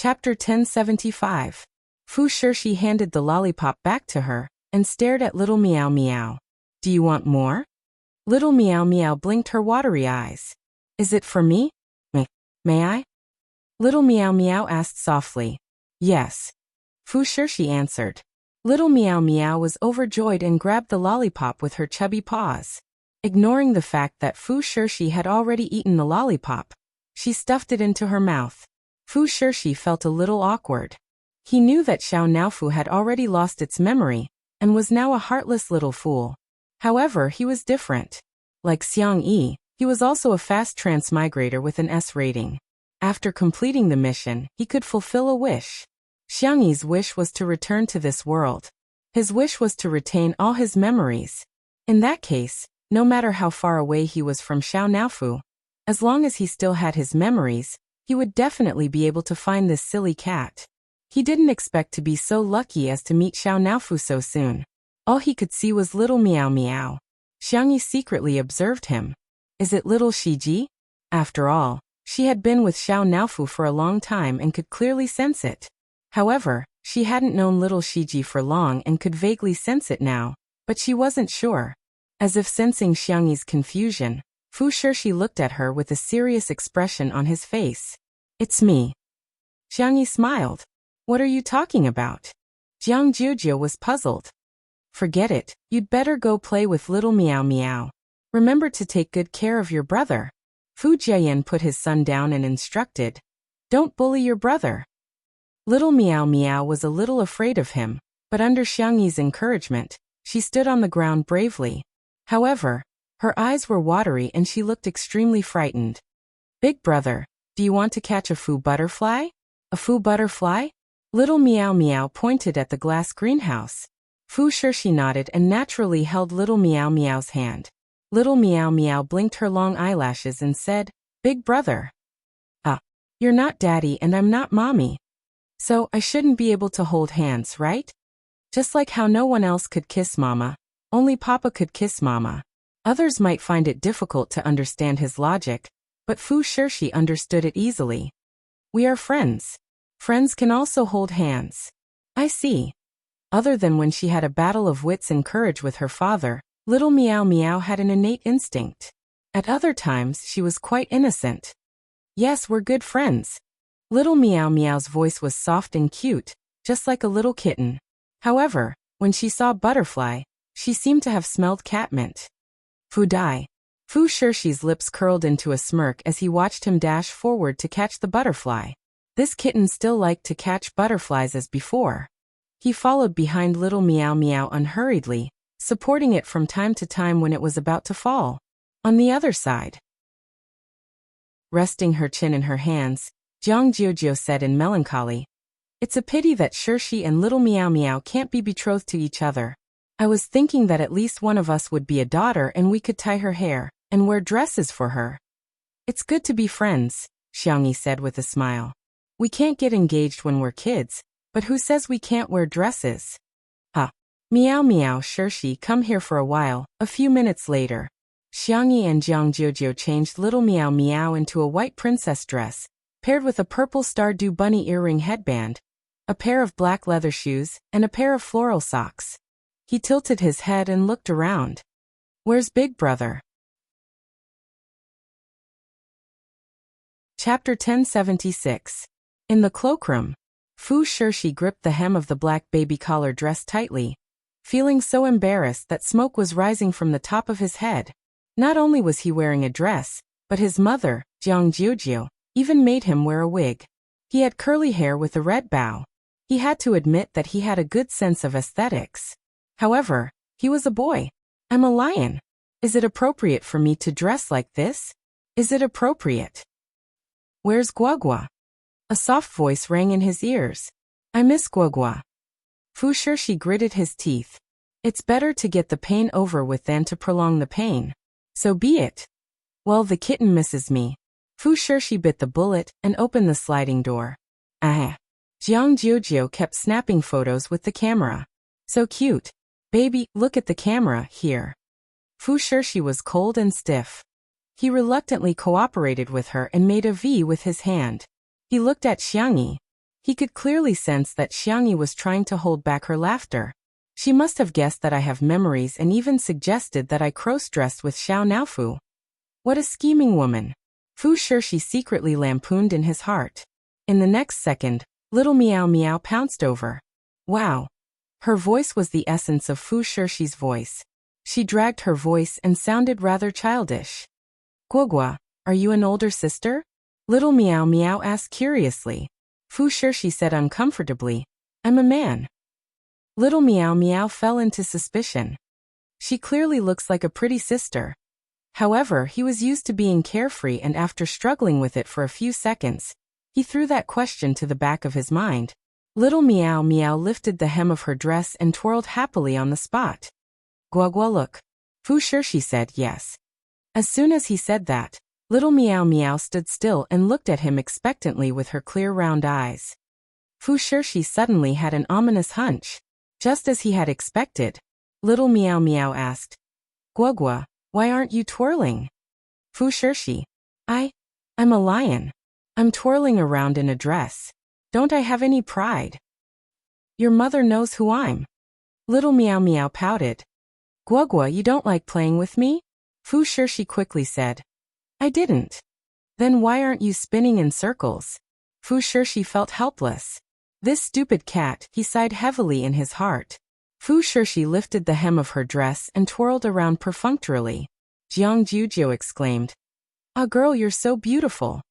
Chapter 1075. Fu Shirshi handed the lollipop back to her and stared at Little Meow Meow. Do you want more? Little Meow Meow blinked her watery eyes. Is it for me? May I? Little Meow Meow asked softly. Yes. Fu Shirshi answered. Little Meow Meow was overjoyed and grabbed the lollipop with her chubby paws. Ignoring the fact that Fu Shirshi had already eaten the lollipop, she stuffed it into her mouth. Fu Shirshi felt a little awkward. He knew that Xiao Naofu had already lost its memory and was now a heartless little fool. However, he was different. Like Xiang Yi, he was also a fast transmigrator with an S rating. After completing the mission, he could fulfill a wish. Xiang Yi's wish was to return to this world. His wish was to retain all his memories. In that case, no matter how far away he was from Xiao Naofu, as long as he still had his memories, he would definitely be able to find this silly cat. He didn't expect to be so lucky as to meet Xiao Naofu so soon. All he could see was Little Meow Meow. Xiang Yi secretly observed him. Is it little Shiji? After all, she had been with Xiao Naofu for a long time and could clearly sense it. However, she hadn't known little Shiji for long and could vaguely sense it now, but she wasn't sure. As if sensing Xiang Yi's confusion, Fu Shirshi looked at her with a serious expression on his face. It's me. Xiang Yi smiled. What are you talking about? Jiang Jiujie was puzzled. Forget it, you'd better go play with Little Meow Meow. Remember to take good care of your brother. Fu Jiayan put his son down and instructed. Don't bully your brother. Little Meow Meow was a little afraid of him, but under Xiang Yi's encouragement, she stood on the ground bravely. However, her eyes were watery and she looked extremely frightened. Big brother, do you want to catch a Fu butterfly? A Fu butterfly? Little Meow Meow pointed at the glass greenhouse. Fu Shirshi nodded and naturally held Little Meow Meow's hand. Little Meow Meow blinked her long eyelashes and said, Big brother. You're not daddy and I'm not mommy. So I shouldn't be able to hold hands, right? Just like how no one else could kiss mama, only papa could kiss mama. Others might find it difficult to understand his logic, but Fu Shirshi understood it easily. We are friends. Friends can also hold hands. I see. Other than when she had a battle of wits and courage with her father, Little Meow Meow had an innate instinct. At other times she was quite innocent. Yes, we're good friends. Little Meow Meow's voice was soft and cute, just like a little kitten. However, when she saw Butterfly, she seemed to have smelled catmint. Fu Dai. Fu Shirshi's lips curled into a smirk as he watched him dash forward to catch the butterfly. This kitten still liked to catch butterflies as before. He followed behind Little Meow Meow unhurriedly, supporting it from time to time when it was about to fall. On the other side, resting her chin in her hands, Jiang Jiujie said in melancholy, It's a pity that Shirshi and Little Meow Meow can't be betrothed to each other. I was thinking that at least one of us would be a daughter and we could tie her hair and wear dresses for her. It's good to be friends, Xiang Yi said with a smile. We can't get engaged when we're kids, but who says we can't wear dresses? Meow Meow Shirshi, come here for a while. A few minutes later, Xiang Yi and Jiang Jiujie changed Little Meow Meow into a white princess dress, paired with a purple Stardew bunny earring headband, a pair of black leather shoes, and a pair of floral socks. He tilted his head and looked around. Where's Big Brother? Chapter 1076. In the cloakroom, Fu Shirshi gripped the hem of the black baby collar dress tightly, feeling so embarrassed that smoke was rising from the top of his head. Not only was he wearing a dress, but his mother, Jiang Jiujie, even made him wear a wig. He had curly hair with a red bow. He had to admit that he had a good sense of aesthetics. However, he was a boy. I'm a lion. Is it appropriate for me to dress like this? Is it appropriate? Where's Guagua? A soft voice rang in his ears. I miss Guagua. Fu Shirshi gritted his teeth. It's better to get the pain over with than to prolong the pain. So be it. Well, the kitten misses me. Fu Shirshi bit the bullet and opened the sliding door. Jiang Jiujie kept snapping photos with the camera. So cute. Baby, look at the camera, here. Fu Shirshi was cold and stiff. He reluctantly cooperated with her and made a V with his hand. He looked at Xiang Yi. He could clearly sense that Xiangyi was trying to hold back her laughter. She must have guessed that I have memories and even suggested that I cross-dressed with Xiao Naofu. What a scheming woman. Fu Shirshi secretly lampooned in his heart. In the next second, little Meow Meow pounced over. Wow. Her voice was the essence of Fu Shirshi's voice. She dragged her voice and sounded rather childish. Guogua, are you an older sister? Little Meow Meow asked curiously. Fu Shirshi said uncomfortably, I'm a man. Little Meow Meow fell into suspicion. She clearly looks like a pretty sister. However, he was used to being carefree, and after struggling with it for a few seconds, he threw that question to the back of his mind. Little Meow Meow lifted the hem of her dress and twirled happily on the spot. Guagua, look. Fu Shirshi said yes. As soon as he said that, little Meow Meow stood still and looked at him expectantly with her clear round eyes. Fu Shirshi suddenly had an ominous hunch. Just as he had expected, little Meow Meow asked, Guagua, why aren't you twirling? Fu Shirshi, I'm a lion. I'm twirling around in a dress. Don't I have any pride? Your mother knows who I'm. Little Meow Meow pouted. Guagua, you don't like playing with me? Fu Shirshi quickly said. I didn't. Then why aren't you spinning in circles? Fu Shirshi felt helpless. This stupid cat, he sighed heavily in his heart. Fu Shirshi lifted the hem of her dress and twirled around perfunctorily. Jiang Jujiu exclaimed, Ah girl, you're so beautiful.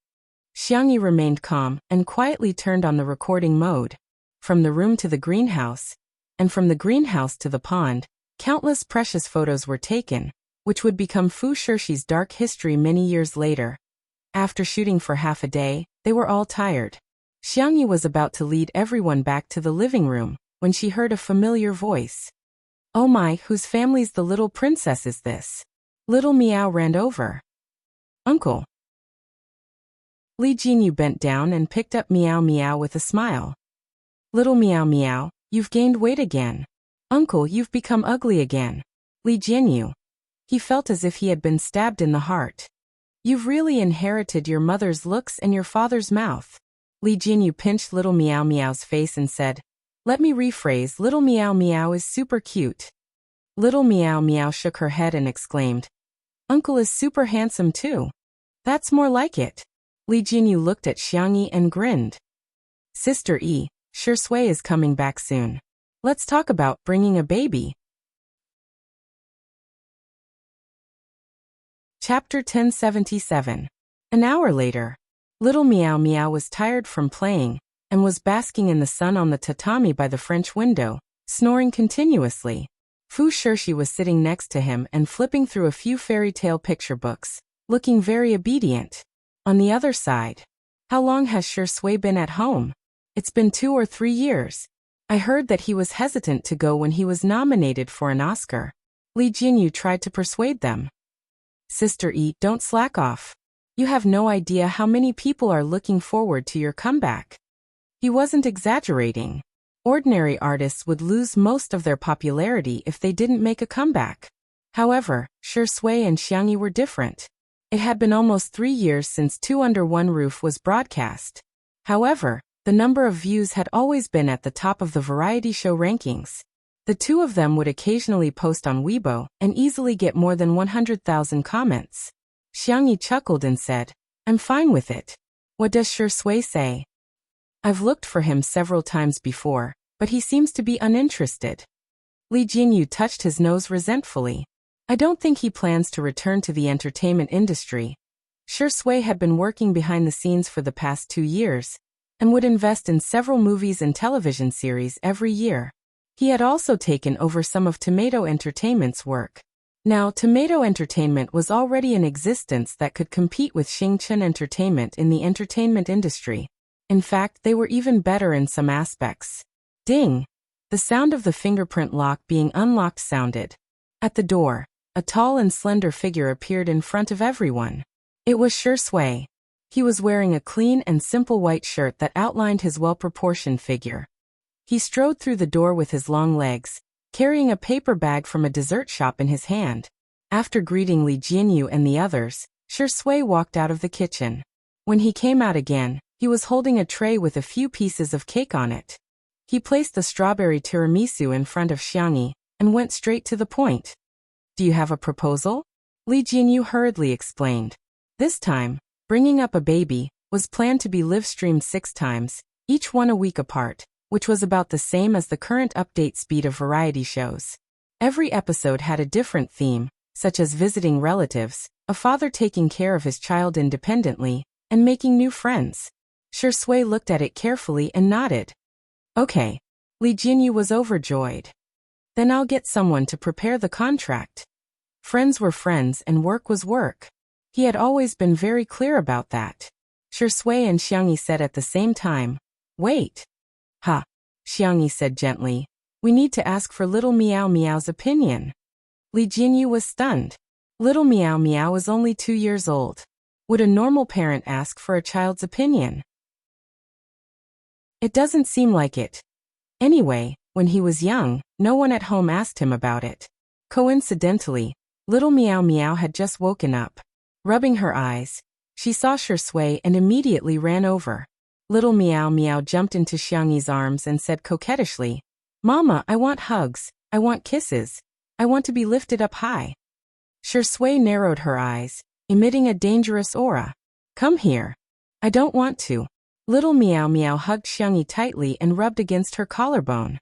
Xiangyi remained calm and quietly turned on the recording mode. From the room to the greenhouse, and from the greenhouse to the pond, countless precious photos were taken, which would become Fu Shirshi's dark history many years later. After shooting for half a day, they were all tired. Xiangyi was about to lead everyone back to the living room, when she heard a familiar voice. Oh my, whose family's the little princess is this? Little Meow ran over. Uncle. Li Jinyu bent down and picked up Meow Meow with a smile. Little Meow Meow, you've gained weight again. Uncle, you've become ugly again. Li Jinyu. He felt as if he had been stabbed in the heart. You've really inherited your mother's looks and your father's mouth. Li Jinyu pinched little Meow Meow's face and said, Let me rephrase, little Meow Meow is super cute. Little Meow Meow shook her head and exclaimed, Uncle is super handsome too. That's more like it. Li Jinyu looked at Xiangyi and grinned. Sister E, Shi Sui is coming back soon. Let's talk about bringing a baby. Chapter 1077. An hour later. Little Meow Meow was tired from playing, and was basking in the sun on the tatami by the French window, snoring continuously. Fu Shirshi was sitting next to him and flipping through a few fairy tale picture books, looking very obedient. On the other side, how long has Shi Sui been at home? It's been 2 or 3 years. I heard that he was hesitant to go when he was nominated for an Oscar. Li Jinyu tried to persuade them. Sister E, don't slack off. You have no idea how many people are looking forward to your comeback. He wasn't exaggerating. Ordinary artists would lose most of their popularity if they didn't make a comeback. However, Shi Sui and Xiangyi were different. It had been almost 3 years since Two Under One Roof was broadcast. However, the number of views had always been at the top of the variety show rankings. The two of them would occasionally post on Weibo and easily get more than 100,000 comments. Xiangyi chuckled and said, I'm fine with it. What does Shi Sui say? I've looked for him several times before, but he seems to be uninterested. Li Jinyu touched his nose resentfully. I don't think he plans to return to the entertainment industry. Shi Sui had been working behind the scenes for the past 2 years, and would invest in several movies and television series every year. He had also taken over some of Tomato Entertainment's work. Now, Tomato Entertainment was already in existence that could compete with Xingchen Entertainment in the entertainment industry. In fact, they were even better in some aspects. Ding! The sound of the fingerprint lock being unlocked sounded. At the door, a tall and slender figure appeared in front of everyone. It was Shi Sui. He was wearing a clean and simple white shirt that outlined his well-proportioned figure. He strode through the door with his long legs, carrying a paper bag from a dessert shop in his hand. After greeting Li Jinyu and the others, Shi Sui walked out of the kitchen. When he came out again, He was holding a tray with a few pieces of cake on it. He placed the strawberry tiramisu in front of Xiangyi and went straight to the point. Do you have a proposal? Li Jinyu hurriedly explained. This time, bringing up a baby was planned to be live-streamed 6 times, each one a week apart, which was about the same as the current update speed of variety shows. Every episode had a different theme, such as visiting relatives, a father taking care of his child independently, and making new friends. Shui looked at it carefully and nodded. Okay. Li Jinyu was overjoyed. Then I'll get someone to prepare the contract. Friends were friends and work was work. He had always been very clear about that. Shui and Xiangyi said at the same time, Wait. Ha. Xiangyi said gently. We need to ask for little Meow Meow's opinion. Li Jinyu was stunned. Little Meow Meow was only 2 years old. Would a normal parent ask for a child's opinion? It doesn't seem like it. Anyway, when he was young, no one at home asked him about it. Coincidentally, little Meow Meow had just woken up. Rubbing her eyes, she saw Shui and immediately ran over. Little Meow Meow jumped into Xiangyi's arms and said coquettishly, Mama, I want hugs, I want kisses, I want to be lifted up high. Shui narrowed her eyes, emitting a dangerous aura. Come here. I don't want to. Little Meow Meow hugged Xiangyi tightly and rubbed against her collarbone.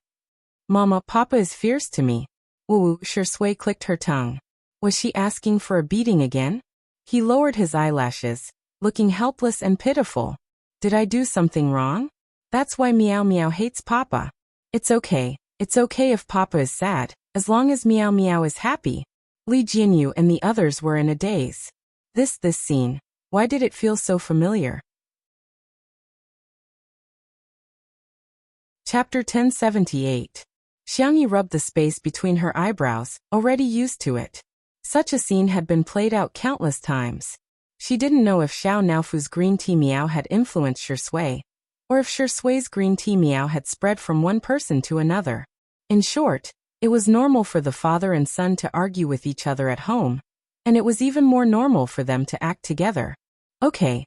Mama, Papa is fierce to me. Woo, Shui clicked her tongue. Was she asking for a beating again? He lowered his eyelashes, looking helpless and pitiful. Did I do something wrong? That's why Meow Meow hates Papa. It's okay if Papa is sad, as long as Meow Meow is happy. Li Jinyu and the others were in a daze. This scene, why did it feel so familiar? Chapter 1078. Xiangyi rubbed the space between her eyebrows, already used to it. Such a scene had been played out countless times. She didn't know if Xiao Naofu's green tea meow had influenced Shui, or if Shui's green tea meow had spread from one person to another. In short, it was normal for the father and son to argue with each other at home, and it was even more normal for them to act together. Okay,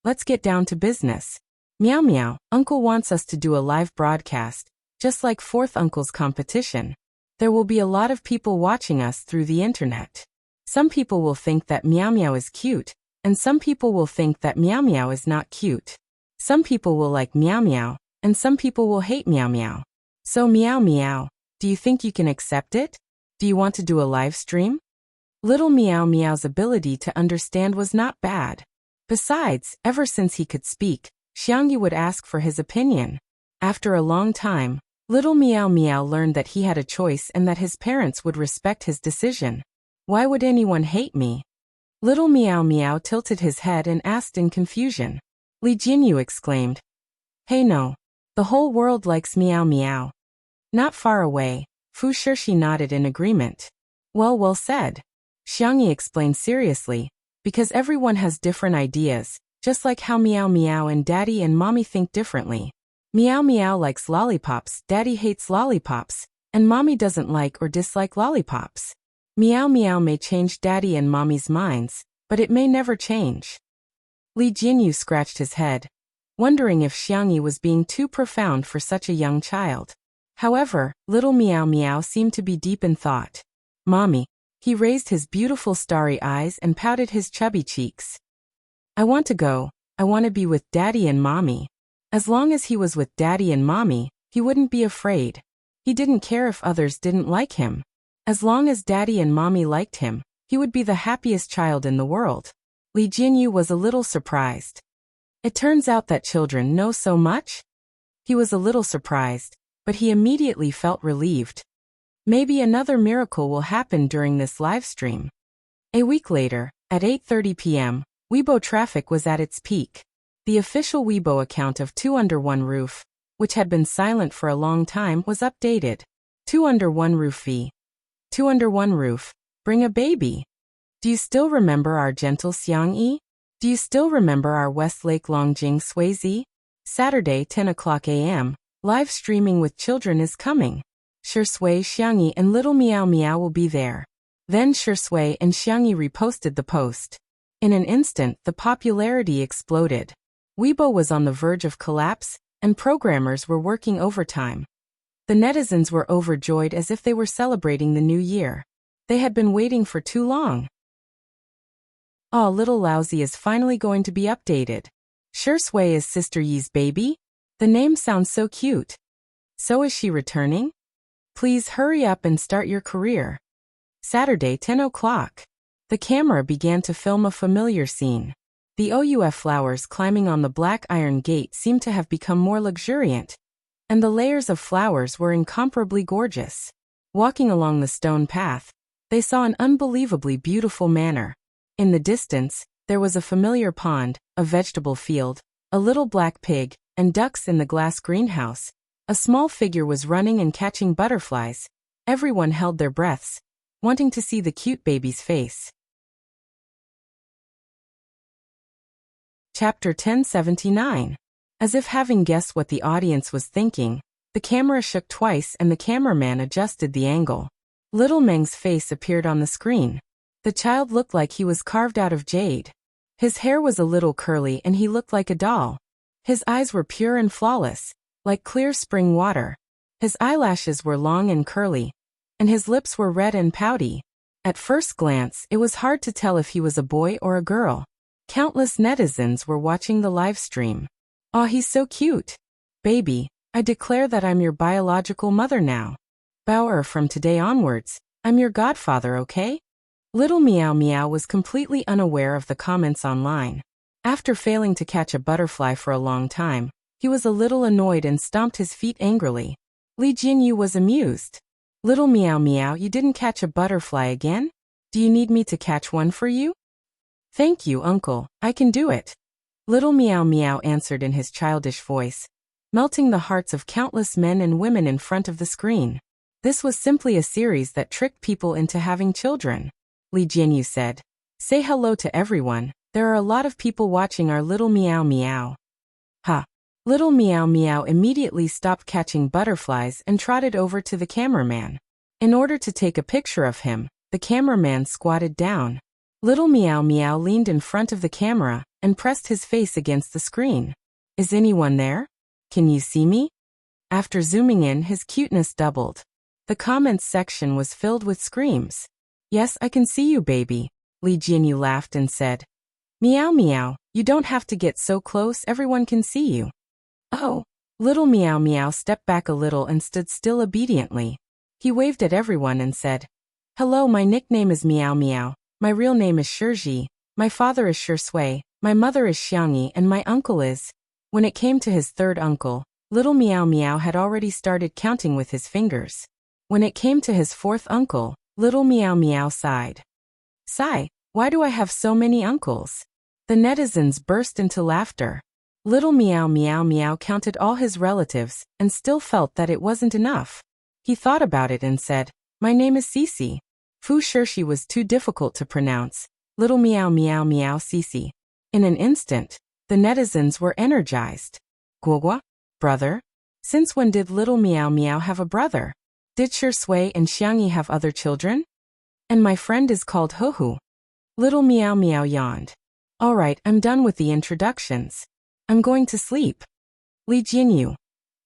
let's get down to business. Meow Meow, Uncle wants us to do a live broadcast, just like Fourth Uncle's competition. There will be a lot of people watching us through the internet. Some people will think that Meow Meow is cute, and some people will think that Meow Meow is not cute. Some people will like Meow Meow, and some people will hate Meow Meow. So Meow Meow, do you think you can accept it? Do you want to do a live stream? Little Meow Meow's ability to understand was not bad. Besides, ever since he could speak, Xiangyi would ask for his opinion. After a long time, little Meow Meow learned that he had a choice and that his parents would respect his decision. Why would anyone hate me? Little Meow Meow tilted his head and asked in confusion. Li Jinyu exclaimed. Hey no. The whole world likes Meow Meow. Not far away, Fu Shirshi nodded in agreement. Well said. Xiangyi explained seriously, because everyone has different ideas, just like how Meow Meow and Daddy and Mommy think differently. Meow Meow likes lollipops, Daddy hates lollipops, and Mommy doesn't like or dislike lollipops. Meow Meow may change Daddy and Mommy's minds, but it may never change. Li Jinyu scratched his head, wondering if Xiangyi was being too profound for such a young child. However, little Meow Meow seemed to be deep in thought. Mommy. He raised his beautiful starry eyes and pouted his chubby cheeks. I want to go. I want to be with Daddy and Mommy. As long as he was with Daddy and Mommy, he wouldn't be afraid. He didn't care if others didn't like him. As long as Daddy and Mommy liked him, he would be the happiest child in the world. Li Jinyu was a little surprised. It turns out that children know so much? He was a little surprised, but he immediately felt relieved. Maybe another miracle will happen during this live stream. A week later, at 8:30 p.m., Weibo traffic was at its peak. The official Weibo account of Two Under One Roof, which had been silent for a long time, was updated. Two Under One Roof V. Two Under One Roof, bring a baby. Do you still remember our gentle Xiangyi? Do you still remember our Westlake Longjing Swayze? Saturday 10 o'clock a.m., live streaming with children is coming. Shui, Xiangyi and little Meow Meow will be there. Then Shui and Xiangyi reposted the post. In an instant, the popularity exploded. Weibo was on the verge of collapse, and programmers were working overtime. The netizens were overjoyed as if they were celebrating the new year. They had been waiting for too long. Aw, little Lousy is finally going to be updated. Sure Sui is Sister Yi's baby? The name sounds so cute. So is she returning? Please hurry up and start your career. Saturday, 10 o'clock. The camera began to film a familiar scene. The OUF flowers climbing on the black iron gate seemed to have become more luxuriant, and the layers of flowers were incomparably gorgeous. Walking along the stone path, they saw an unbelievably beautiful manor. In the distance, there was a familiar pond, a vegetable field, a little black pig, and ducks in the glass greenhouse. A small figure was running and catching butterflies. Everyone held their breaths, wanting to see the cute baby's face. Chapter 1079. As if having guessed what the audience was thinking, the camera shook twice and the cameraman adjusted the angle. Little Meng's face appeared on the screen. The child looked like he was carved out of jade. His hair was a little curly and he looked like a doll. His eyes were pure and flawless, like clear spring water. His eyelashes were long and curly, and his lips were red and pouty. At first glance, it was hard to tell if he was a boy or a girl. Countless netizens were watching the live stream. Aw, he's so cute. Baby, I declare that I'm your biological mother now. Bauer, from today onwards, I'm your godfather, okay? Little Meow Meow was completely unaware of the comments online. After failing to catch a butterfly for a long time, he was a little annoyed and stomped his feet angrily. Li Jinyu was amused. Little Meow Meow, you didn't catch a butterfly again? Do you need me to catch one for you? Thank you, uncle, I can do it. Little Meow Meow answered in his childish voice, melting the hearts of countless men and women in front of the screen. This was simply a series that tricked people into having children. Li Jinyu said, say hello to everyone, there are a lot of people watching our Little Meow Meow. Ha! Little Meow Meow immediately stopped catching butterflies and trotted over to the cameraman. In order to take a picture of him, the cameraman squatted down. Little Meow Meow leaned in front of the camera and pressed his face against the screen. Is anyone there? Can you see me? After zooming in, his cuteness doubled. The comments section was filled with screams. Yes, I can see you, baby. Li Jinyu laughed and said, Meow Meow, you don't have to get so close, everyone can see you. Oh. Little Meow Meow stepped back a little and stood still obediently. He waved at everyone and said, hello, my nickname is Meow Meow, my real name is Shiji, my father is Shui, my mother is Xiangyi, and my uncle is... When it came to his third uncle, Little Meow Meow had already started counting with his fingers. When it came to his fourth uncle, Little Meow Meow sighed. Sigh, why do I have so many uncles? The netizens burst into laughter. Little Meow Meow Meow counted all his relatives and still felt that it wasn't enough. He thought about it and said, my name is Cici. Fu Shirshi was too difficult to pronounce. Little Meow Meow Meow Cici. In an instant, the netizens were energized. Guogua? Brother? Since when did Little Meow Meow have a brother? Did Shui and Xiangyi have other children? And my friend is called Hohu. Little Meow Meow yawned. Alright, I'm done with the introductions. I'm going to sleep. Li Jinyu?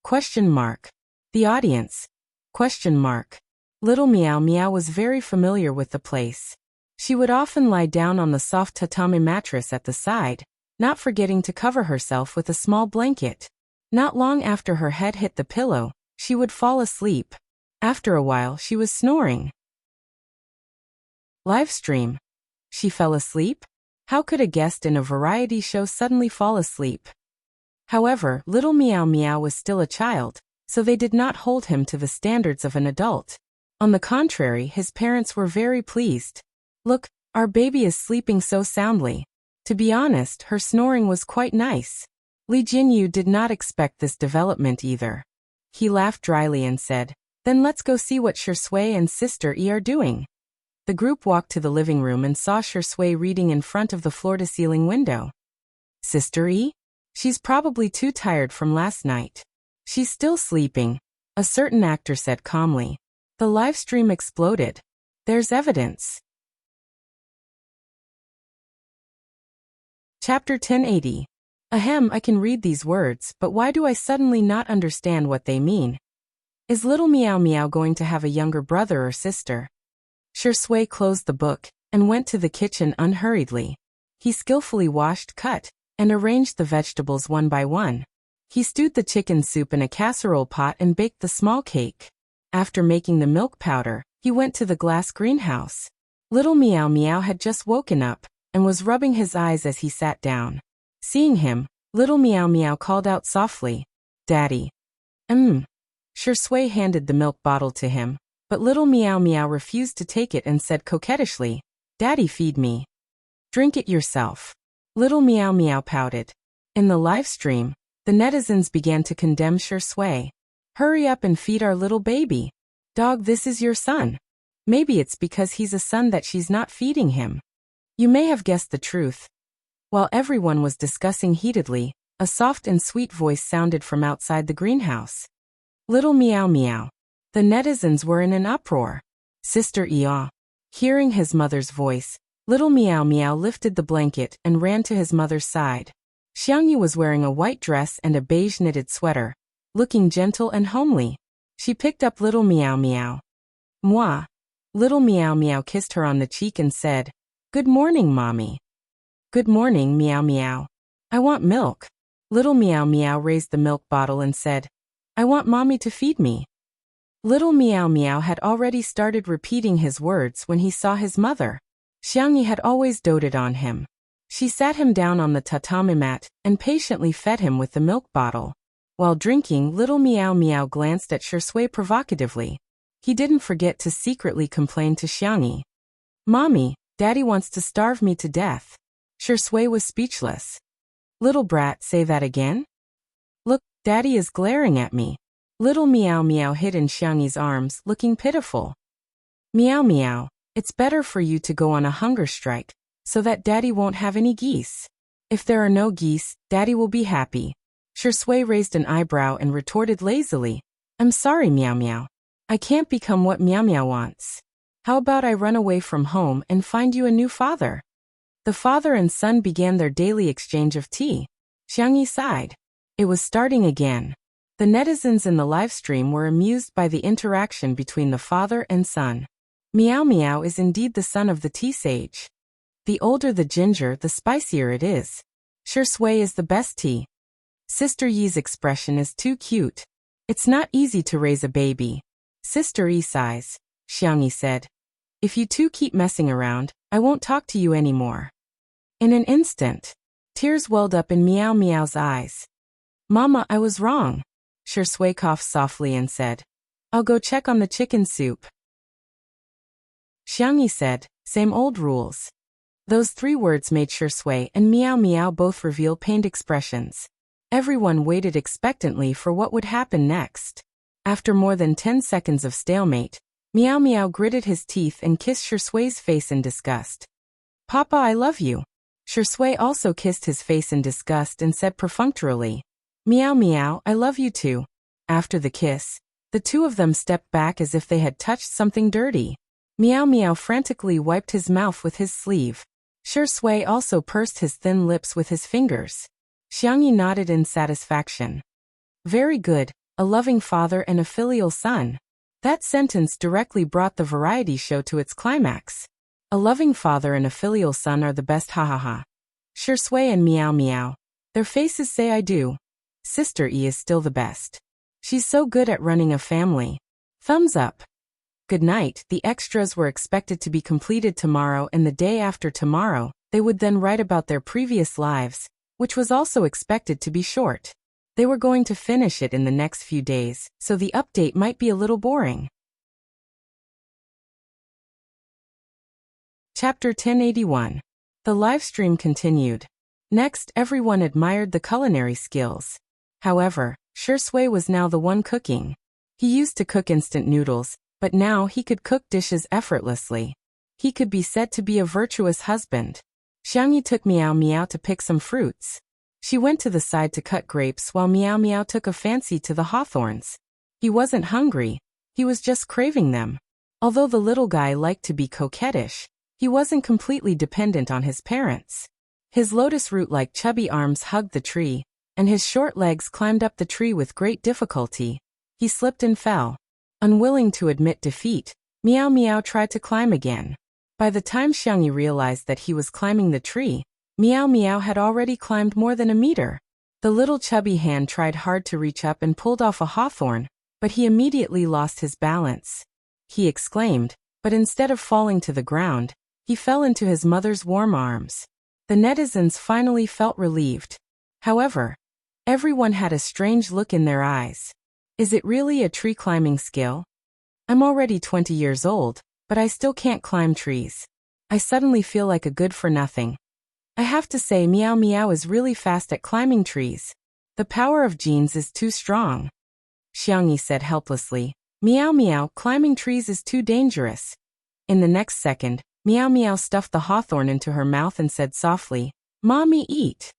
Question mark. The audience? Question mark. Little Meow Meow was very familiar with the place. She would often lie down on the soft tatami mattress at the side, not forgetting to cover herself with a small blanket. Not long after her head hit the pillow, she would fall asleep. After a while, she was snoring. Live stream. She fell asleep? How could a guest in a variety show suddenly fall asleep? However, Little Meow Meow was still a child, so they did not hold him to the standards of an adult. On the contrary, his parents were very pleased. Look, our baby is sleeping so soundly. To be honest, her snoring was quite nice. Li Jinyu did not expect this development either. He laughed dryly and said, then let's go see what Shui and Sister E are doing. The group walked to the living room and saw Shui reading in front of the floor-to-ceiling window. Sister E? She's probably too tired from last night. She's still sleeping, a certain actor said calmly. The live stream exploded. There's evidence. Chapter 1080. Ahem, I can read these words, but why do I suddenly not understand what they mean? Is little Meow Meow going to have a younger brother or sister? Shui closed the book and went to the kitchen unhurriedly. He skillfully washed, cut, and arranged the vegetables one by one. He stewed the chicken soup in a casserole pot and baked the small cake. After making the milk powder, he went to the glass greenhouse. Little Meow Meow had just woken up and was rubbing his eyes as he sat down. Seeing him, little Meow Meow called out softly, "Daddy." Shui handed the milk bottle to him, but little Meow Meow refused to take it and said coquettishly, "Daddy, feed me." "Drink it yourself." Little Meow Meow pouted. In the live stream, the netizens began to condemn Shui. "Hurry up and feed our little baby. Dog, this is your son. Maybe it's because he's a son that she's not feeding him." You may have guessed the truth. While everyone was discussing heatedly, a soft and sweet voice sounded from outside the greenhouse. "Little Meow Meow." The netizens were in an uproar. "Sister Eaw." Hearing his mother's voice, little Meow Meow lifted the blanket and ran to his mother's side. Xiangyi was wearing a white dress and a beige knitted sweater, looking gentle and homely. She picked up little Meow Meow. "Mwah." Little Meow Meow kissed her on the cheek and said, "Good morning, Mommy." "Good morning, Meow Meow. I want milk." Little Meow Meow raised the milk bottle and said, "I want Mommy to feed me." Little Meow Meow had already started repeating his words when he saw his mother. Xiangyi had always doted on him. She sat him down on the tatami mat and patiently fed him with the milk bottle. While drinking, little Meow Meow glanced at Shui provocatively. He didn't forget to secretly complain to Xiangyi. "Mommy, Daddy wants to starve me to death." Shui was speechless. "Little brat, say that again?" "Look, Daddy is glaring at me." Little Meow Meow hid in Xiangyi's arms, looking pitiful. "Meow Meow, it's better for you to go on a hunger strike, so that Daddy won't have any geese. If there are no geese, Daddy will be happy." Shui raised an eyebrow and retorted lazily, "I'm sorry, Meow Meow. I can't become what Meow Meow wants. How about I run away from home and find you a new father?" The father and son began their daily exchange of tea. Xiangyi sighed. It was starting again. The netizens in the live stream were amused by the interaction between the father and son. Meow Meow is indeed the son of the tea sage. The older the ginger, the spicier it is. Shui is the best tea. Sister Yi's expression is too cute. It's not easy to raise a baby. Sister Yi sighs. Xiangyi said, "If you two keep messing around, I won't talk to you anymore." In an instant, tears welled up in Meow Meow's eyes. "Mama, I was wrong." Shui coughed softly and said, "I'll go check on the chicken soup." Xiangyi said, "Same old rules." Those 3 words made Shui and Meow Meow both reveal pained expressions. Everyone waited expectantly for what would happen next. After more than 10 seconds of stalemate, Meow Meow gritted his teeth and kissed Shui's face in disgust. "Papa, I love you." Shui also kissed his face in disgust and said perfunctorily, "Meow Meow, I love you too." After the kiss, the two of them stepped back as if they had touched something dirty. Meow Meow frantically wiped his mouth with his sleeve. Shui also pursed his thin lips with his fingers. Xiangyi nodded in satisfaction. "Very good, a loving father and a filial son." That sentence directly brought the variety show to its climax. A loving father and a filial son are the best, ha ha ha. Shui and Meow Meow. Their faces say I do. Sister E is still the best. She's so good at running a family. Thumbs up. Good night. The extras were expected to be completed tomorrow, and the day after tomorrow, they would then write about their previous lives, which was also expected to be short. They were going to finish it in the next few days, so the update might be a little boring. Chapter 1081. The livestream continued. Next, everyone admired the culinary skills. However, Shui was now the one cooking. He used to cook instant noodles, but now he could cook dishes effortlessly. He could be said to be a virtuous husband. Xiangyi took Meow Meow to pick some fruits. She went to the side to cut grapes while Meow Meow took a fancy to the hawthorns. He wasn't hungry, he was just craving them. Although the little guy liked to be coquettish, he wasn't completely dependent on his parents. His lotus root-like chubby arms hugged the tree, and his short legs climbed up the tree with great difficulty. He slipped and fell. Unwilling to admit defeat, Meow Meow tried to climb again. By the time Xiangyi realized that he was climbing the tree, Meow Meow had already climbed more than a meter. The little chubby hand tried hard to reach up and pulled off a hawthorn, but he immediately lost his balance. He exclaimed, but instead of falling to the ground, he fell into his mother's warm arms. The netizens finally felt relieved. However, everyone had a strange look in their eyes. Is it really a tree climbing skill? I'm already 20 years old, but I still can't climb trees. I suddenly feel like a good-for-nothing. I have to say Meow Meow is really fast at climbing trees. The power of genes is too strong. Xiangyi said helplessly. Meow Meow, climbing trees is too dangerous. In the next second, Meow Meow stuffed the hawthorn into her mouth and said softly, Mommy, eat.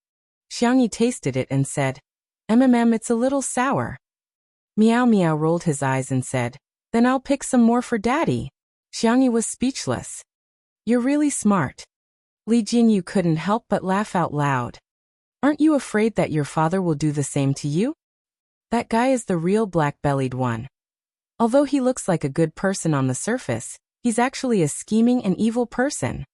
Xiangyi tasted it and said, it's a little sour. Meow Meow rolled his eyes and said, then I'll pick some more for Daddy. Xiangyi was speechless. You're really smart. Li Jinyu couldn't help but laugh out loud. Aren't you afraid that your father will do the same to you? That guy is the real black-bellied one. Although he looks like a good person on the surface, he's actually a scheming and evil person.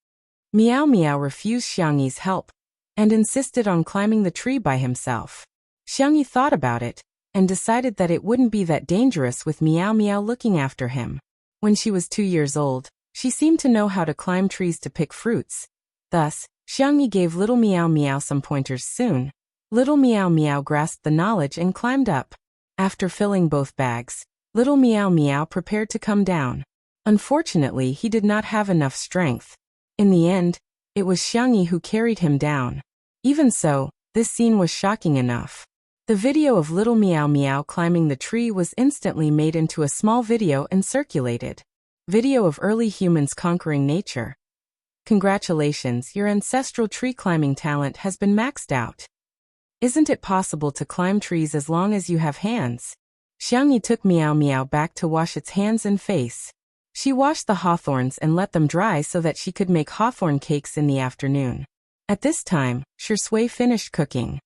Meow Meow refused Xiangyi's help and insisted on climbing the tree by himself. Xiangyi thought about it and decided that it wouldn't be that dangerous with Meow Meow looking after him. When she was 2 years old, she seemed to know how to climb trees to pick fruits. Thus, Xiangyi gave little Meow Meow some pointers soon. Little Meow Meow grasped the knowledge and climbed up. After filling both bags, little Meow Meow prepared to come down. Unfortunately, he did not have enough strength. In the end, it was Xiangyi who carried him down. Even so, this scene was shocking enough. The video of little Meow Meow climbing the tree was instantly made into a small video and circulated. Video of early humans conquering nature. Congratulations, your ancestral tree climbing talent has been maxed out. Isn't it possible to climb trees as long as you have hands? Xiangyi took Meow Meow back to wash its hands and face. She washed the hawthorns and let them dry so that she could make hawthorn cakes in the afternoon. At this time, Shui finished cooking.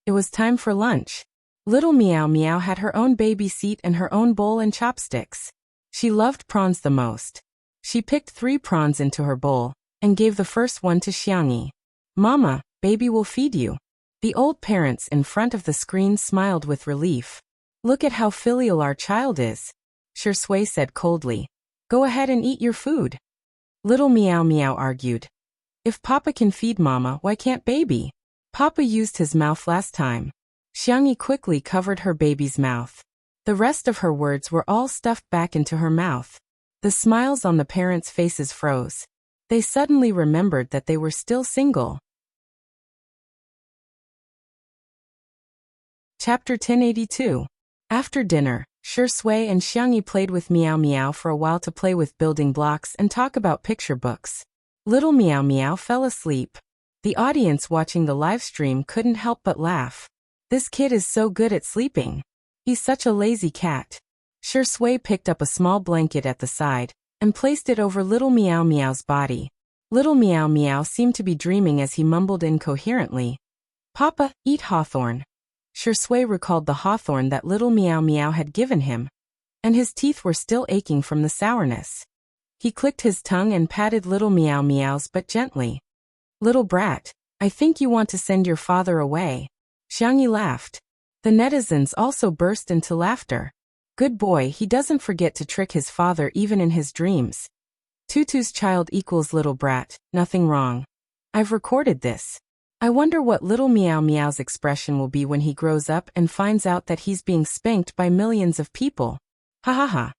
It was time for lunch. Little Meow Meow had her own baby seat and her own bowl and chopsticks. She loved prawns the most. She picked 3 prawns into her bowl and gave the first one to Xiangyi. Mama, baby will feed you. The old parents in front of the screen smiled with relief. Look at how filial our child is. Shui said coldly. Go ahead and eat your food. Little Meow Meow argued. If Papa can feed Mama, why can't baby? Papa used his mouth last time. Xiangyi quickly covered her baby's mouth. The rest of her words were all stuffed back into her mouth. The smiles on the parents' faces froze. They suddenly remembered that they were still single. Chapter 1082. After dinner, Shui and Xiangyi played with Meow Meow for a while to play with building blocks and talk about picture books. Little Meow Meow fell asleep. The audience watching the live stream couldn't help but laugh. This kid is so good at sleeping. He's such a lazy cat. Shui picked up a small blanket at the side and placed it over little Meow Meow's body. Little Meow Meow seemed to be dreaming as he mumbled incoherently. Papa, eat hawthorn. Shui recalled the hawthorn that little Meow Meow had given him, and his teeth were still aching from the sourness. He clicked his tongue and patted little Meow Meow's butt gently. Little brat, I think you want to send your father away. Xiangyi laughed. The netizens also burst into laughter. Good boy, he doesn't forget to trick his father even in his dreams. Tutu's child equals little brat, nothing wrong. I've recorded this. I wonder what little Meow Meow's expression will be when he grows up and finds out that he's being spanked by millions of people. Ha ha ha.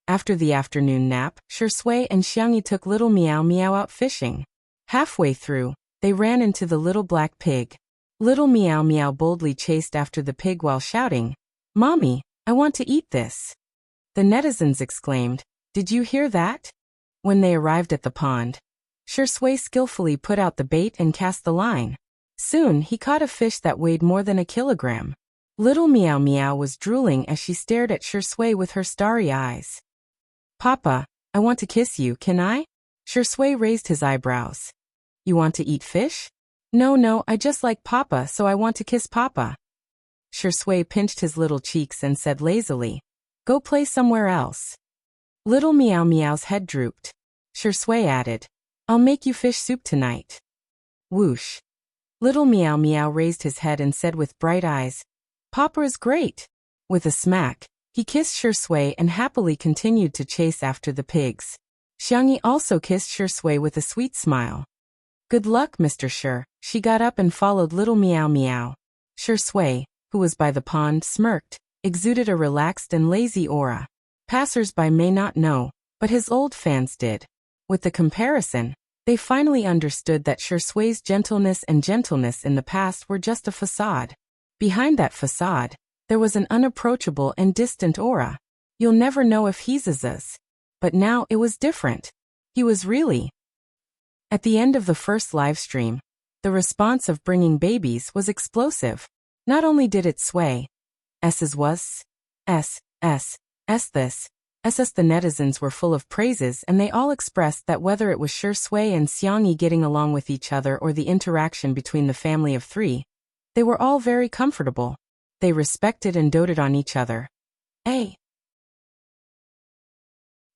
After the afternoon nap, Shui and Xiangyi took little Meow Meow out fishing. Halfway through, they ran into the little black pig. Little Meow Meow boldly chased after the pig while shouting, Mommy, I want to eat this. The netizens exclaimed, Did you hear that? When they arrived at the pond, Shui skillfully put out the bait and cast the line. Soon, he caught a fish that weighed more than a kilogram. Little Meow Meow was drooling as she stared at Shui with her starry eyes. Papa, I want to kiss you, can I? Shui raised his eyebrows. You want to eat fish? No, I just like Papa, so I want to kiss Papa. Shui pinched his little cheeks and said lazily, Go play somewhere else. Little Meow Meow's head drooped. Shui added, I'll make you fish soup tonight. Whoosh. Little Meow Meow raised his head and said with bright eyes, Papa is great. With a smack, he kissed Shui and happily continued to chase after the pigs. Xiangyi also kissed Shui with a sweet smile. Good luck, Mr. Shi. She got up and followed Little Meow Meow. Shui, who was by the pond, smirked, exuded a relaxed and lazy aura. Passers-by may not know, but his old fans did. With the comparison, they finally understood that Shui's gentleness in the past were just a facade. Behind that facade, there was an unapproachable and distant aura. You'll never know if he's Z's. But now it was different. He was really. At the end of the first live stream, the response of bringing babies was explosive. Not only did it sway, S's was, S, this, SS the netizens were full of praises and they all expressed that whether it was Shui and Xiangyi getting along with each other or the interaction between the family of three, they were all very comfortable. They respected and doted on each other.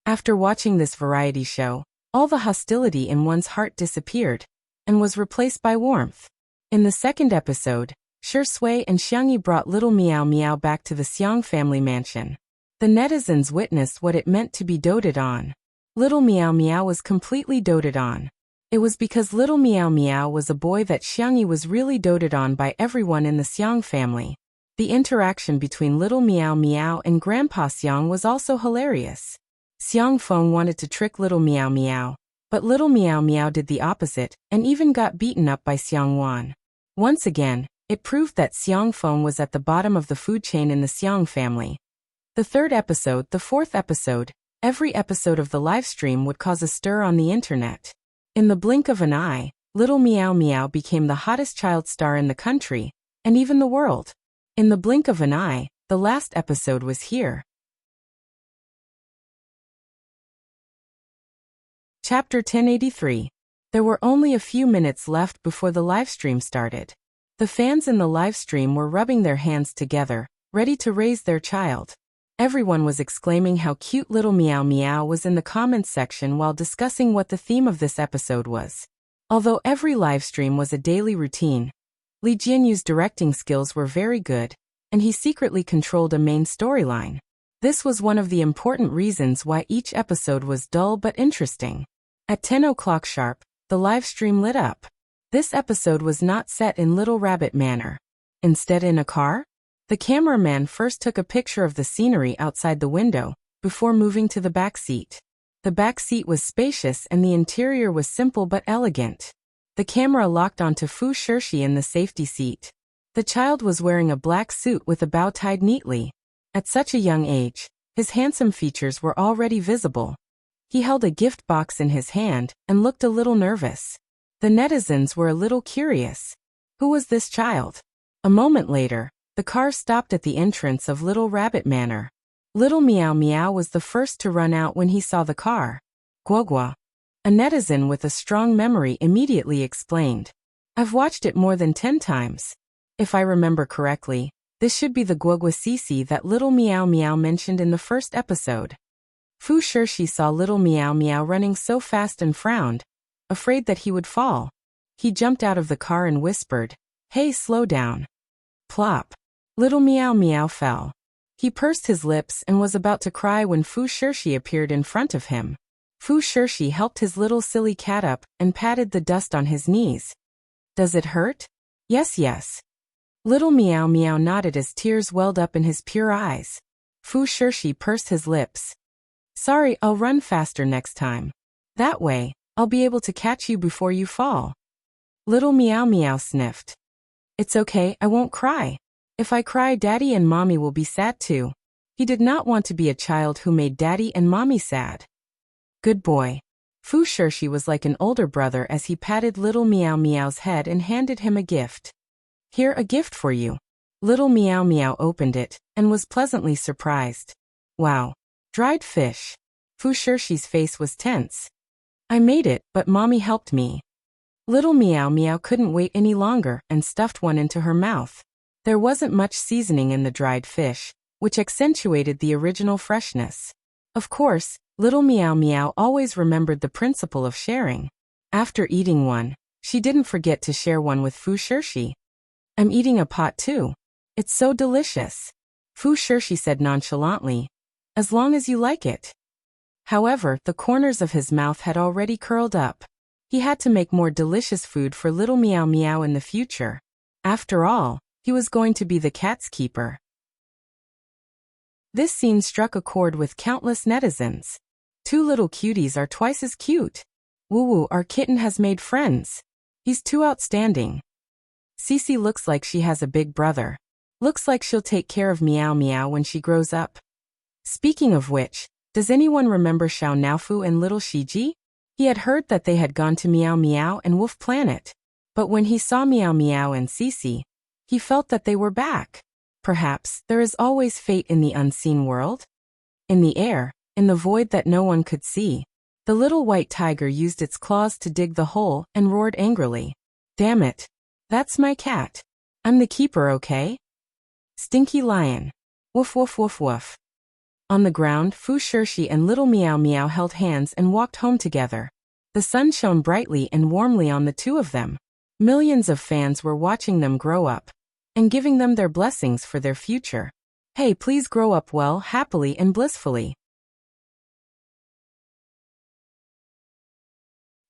After watching this variety show, all the hostility in one's heart disappeared and was replaced by warmth. In the second episode, Shui and Xiangyi brought Little Meow Meow back to the Xiang family mansion. The netizens witnessed what it meant to be doted on. Little Meow Meow was completely doted on. It was because Little Meow Meow was a boy that Xiangyi was really doted on by everyone in the Xiang family. The interaction between Little Meow Meow and Grandpa Xiang was also hilarious. Xiang Feng wanted to trick Little Meow Meow, but Little Meow Meow did the opposite and even got beaten up by Xiang Wan. Once again, it proved that Xiang Feng was at the bottom of the food chain in the Xiang family. The third episode, the fourth episode, every episode of the livestream would cause a stir on the internet. In the blink of an eye, Little Meow Meow became the hottest child star in the country, and even the world. In the blink of an eye, the last episode was here. Chapter 1083. There were only a few minutes left before the livestream started. The fans in the livestream were rubbing their hands together, ready to raise their child. Everyone was exclaiming how cute Little Meow Meow was in the comments section while discussing what the theme of this episode was. Although every livestream was a daily routine, Li Jianyu's directing skills were very good, and he secretly controlled a main storyline. This was one of the important reasons why each episode was dull but interesting. At 10 o'clock sharp, the livestream lit up. This episode was not set in Little Rabbit Manor. Instead in a car? The cameraman first took a picture of the scenery outside the window, before moving to the back seat. The back seat was spacious and the interior was simple but elegant. The camera locked onto Fu Shirshi in the safety seat. The child was wearing a black suit with a bow tied neatly. At such a young age, his handsome features were already visible. He held a gift box in his hand and looked a little nervous. The netizens were a little curious. Who was this child? A moment later, the car stopped at the entrance of Little Rabbit Manor. Little Meow Meow was the first to run out when he saw the car. Guogua. A netizen with a strong memory immediately explained. I've watched it more than 10 times. If I remember correctly, this should be the Guogua Sisi that Little Meow Meow mentioned in the first episode. Fu Shirshi saw Little Meow Meow running so fast and frowned, afraid that he would fall. He jumped out of the car and whispered, Hey, slow down. Plop. Little Meow Meow fell. He pursed his lips and was about to cry when Fu Shirshi appeared in front of him. Fu Shirshi helped his little silly cat up and patted the dust on his knees. Does it hurt? Yes. Little Meow Meow nodded as tears welled up in his pure eyes. Fu Shirshi pursed his lips. Sorry, I'll run faster next time. That way, I'll be able to catch you before you fall. Little Meow Meow sniffed. It's okay, I won't cry. If I cry, Daddy and Mommy will be sad too. He did not want to be a child who made Daddy and Mommy sad. Good boy. Fu Shirshi was like an older brother as he patted Little Meow Meow's head and handed him a gift. Here, a gift for you. Little Meow Meow opened it and was pleasantly surprised. Wow. Dried fish. Fu Shirshi's face was tense. I made it, but Mommy helped me. Little Meow Meow couldn't wait any longer and stuffed one into her mouth. There wasn't much seasoning in the dried fish, which accentuated the original freshness. Of course, Little Meow Meow always remembered the principle of sharing. After eating one, she didn't forget to share one with Fu Shirshi. I'm eating a pot too. It's so delicious. Fu Shirshi said nonchalantly. As long as you like it. However, the corners of his mouth had already curled up. He had to make more delicious food for Little Meow Meow in the future. After all, he was going to be the cat's keeper. This scene struck a chord with countless netizens. Two little cuties are twice as cute. Woo woo, our kitten has made friends. He's too outstanding. Cece looks like she has a big brother. Looks like she'll take care of Meow Meow when she grows up. Speaking of which, does anyone remember Xiao Naofu and little Shiji? He had heard that they had gone to Meow Meow and Wolf Planet. But when he saw Meow Meow and Cece, he felt that they were back. Perhaps there is always fate in the unseen world. In the air, in the void that no one could see, the little white tiger used its claws to dig the hole and roared angrily. Damn it. That's my cat. I'm the keeper, okay? Stinky lion. Woof woof woof woof. On the ground, Fu Shirshi and Little Meow Meow held hands and walked home together. The sun shone brightly and warmly on the two of them. Millions of fans were watching them grow up and giving them their blessings for their future. Hey, please grow up well, happily and blissfully.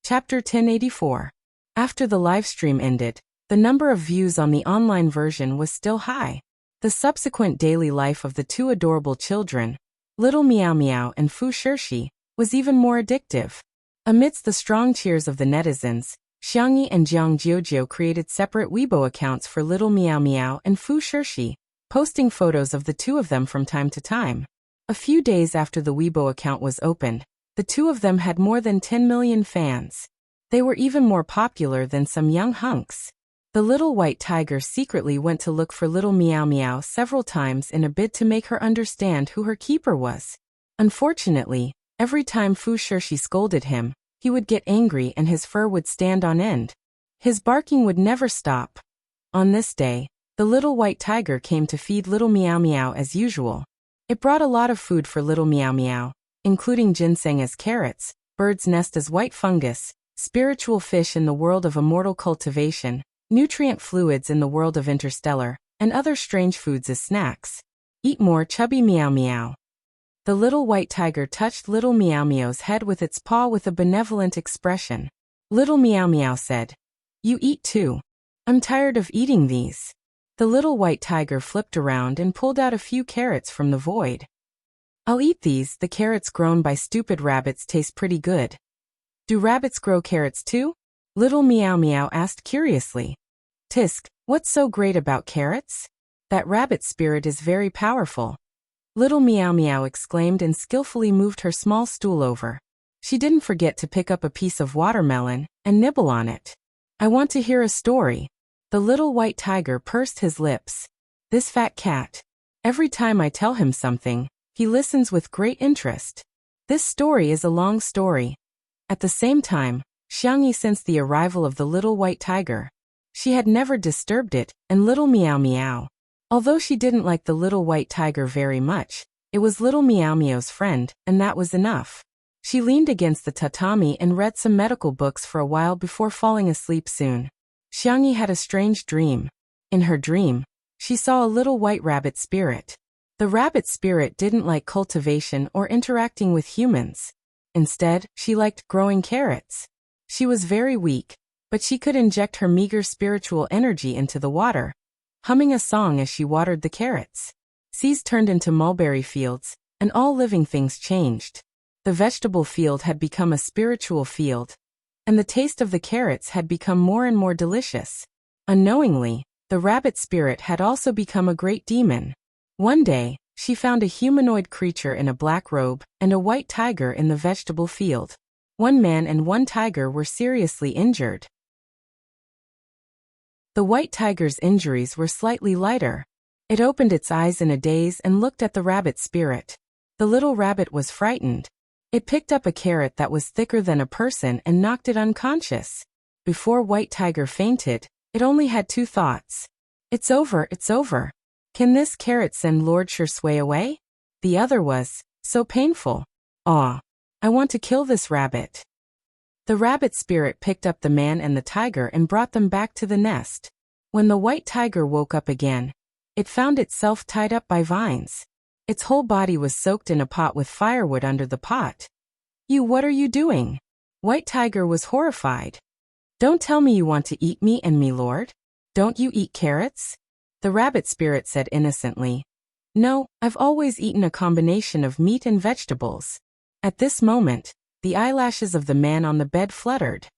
Chapter 1084. After the livestream ended, the number of views on the online version was still high. The subsequent daily life of the two adorable children, Little Meow Meow and Fu Shirshi, was even more addictive. Amidst the strong cheers of the netizens, Xiangyi and Jiang Jiujiu created separate Weibo accounts for Little Meow Meow and Fu Shirshi, posting photos of the two of them from time to time. A few days after the Weibo account was opened, the two of them had more than 10 million fans. They were even more popular than some young hunks. The little white tiger secretly went to look for Little Meow Meow several times in a bid to make her understand who her keeper was. Unfortunately, every time Fu Shirshi scolded him, he would get angry and his fur would stand on end. His barking would never stop. On this day, the little white tiger came to feed Little Meow Meow as usual. It brought a lot of food for Little Meow Meow, including ginseng as carrots, bird's nest as white fungus, spiritual fish in the world of immortal cultivation, nutrient fluids in the world of interstellar, and other strange foods as snacks. Eat more, chubby Meow Meow. The little white tiger touched Little Meow Meow's head with its paw with a benevolent expression. Little Meow Meow said, "You eat too. I'm tired of eating these." The little white tiger flipped around and pulled out a few carrots from the void. "I'll eat these. The carrots grown by stupid rabbits taste pretty good." "Do rabbits grow carrots too?" Little Meow Meow asked curiously. "Tisk, what's so great about carrots? That rabbit spirit is very powerful." Little Meow Meow exclaimed and skillfully moved her small stool over. She didn't forget to pick up a piece of watermelon and nibble on it. "I want to hear a story." The little white tiger pursed his lips. "This fat cat. Every time I tell him something, he listens with great interest. This story is a long story." At the same time, Xiangyi sensed the arrival of the little white tiger. She had never disturbed it, and Little Meow Meow. Although she didn't like the little white tiger very much, it was Little Meow Meow's friend, and that was enough. She leaned against the tatami and read some medical books for a while before falling asleep soon. Xiangyi had a strange dream. In her dream, she saw a little white rabbit spirit. The rabbit spirit didn't like cultivation or interacting with humans. Instead, she liked growing carrots. She was very weak, but she could inject her meager spiritual energy into the water, humming a song as she watered the carrots. Seas turned into mulberry fields, and all living things changed. The vegetable field had become a spiritual field, and the taste of the carrots had become more and more delicious. Unknowingly, the rabbit spirit had also become a great demon. One day, she found a humanoid creature in a black robe and a white tiger in the vegetable field. One man and one tiger were seriously injured. The white tiger's injuries were slightly lighter. It opened its eyes in a daze and looked at the rabbit spirit. The little rabbit was frightened. It picked up a carrot that was thicker than a person and knocked it unconscious. Before White Tiger fainted, it only had two thoughts. It's over, it's over. Can this carrot send Lord Sure away? The other was, so painful. Aw, I want to kill this rabbit. The rabbit spirit picked up the man and the tiger and brought them back to the nest. When the white tiger woke up again, it found itself tied up by vines. Its whole body was soaked in a pot with firewood under the pot. What are you doing? White Tiger was horrified. Don't tell me you want to eat me and me, Lord. Don't you eat carrots? The rabbit spirit said innocently. No, I've always eaten a combination of meat and vegetables. At this moment, the eyelashes of the man on the bed fluttered.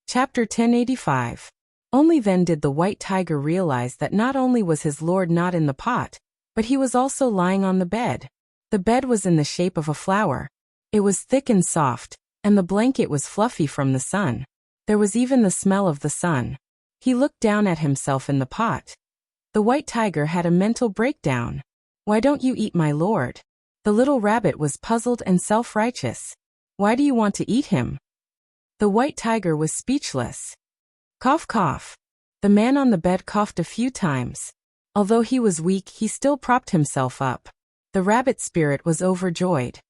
Chapter 1085. Only then did the white tiger realize that not only was his lord not in the pot, but he was also lying on the bed. The bed was in the shape of a flower. It was thick and soft, and the blanket was fluffy from the sun. There was even the smell of the sun. He looked down at himself in the pot. The white tiger had a mental breakdown. Why don't you eat my lord? The little rabbit was puzzled and self-righteous. Why do you want to eat him? The white tiger was speechless. Cough, cough. The man on the bed coughed a few times. Although he was weak, he still propped himself up. The rabbit spirit was overjoyed.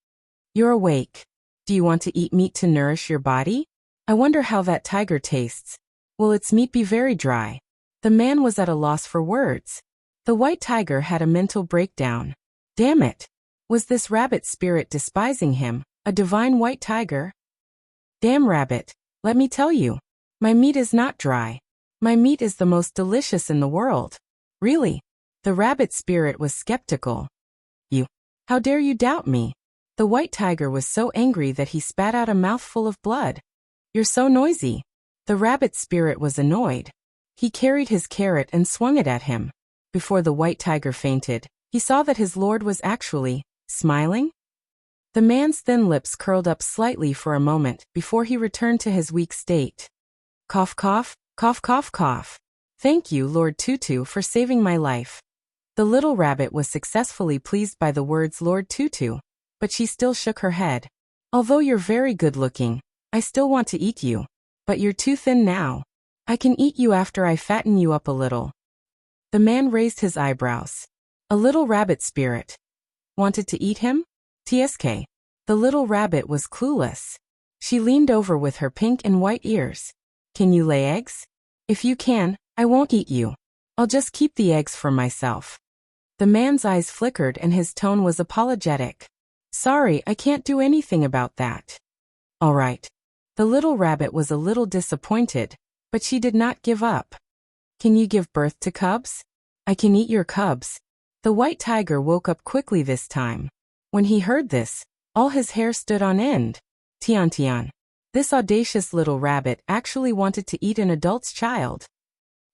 You're awake. Do you want to eat meat to nourish your body? I wonder how that tiger tastes. Will its meat be very dry? The man was at a loss for words. The white tiger had a mental breakdown. Damn it! Was this rabbit spirit despising him, a divine white tiger? Damn rabbit, let me tell you. My meat is not dry. My meat is the most delicious in the world. Really? The rabbit spirit was skeptical. How dare you doubt me? The white tiger was so angry that he spat out a mouthful of blood. You're so noisy. The rabbit spirit was annoyed. He carried his carrot and swung it at him. Before the white tiger fainted, he saw that his lord was actually smiling. The man's thin lips curled up slightly for a moment before he returned to his weak state. Cough, cough, cough, cough, cough. Thank you, Lord Tutu, for saving my life. The little rabbit was successfully pleased by the words Lord Tutu, but she still shook her head. Although you're very good-looking, I still want to eat you. But you're too thin now. I can eat you after I fatten you up a little. The man raised his eyebrows. A little rabbit spirit. Wanted to eat him? TSK. The little rabbit was clueless. She leaned over with her pink and white ears. Can you lay eggs? If you can, I won't eat you. I'll just keep the eggs for myself. The man's eyes flickered and his tone was apologetic. Sorry, I can't do anything about that. All right. The little rabbit was a little disappointed, but she did not give up. Can you give birth to cubs? I can eat your cubs. The white tiger woke up quickly this time. When he heard this, all his hair stood on end. Tian Tian. This audacious little rabbit actually wanted to eat an adult's child.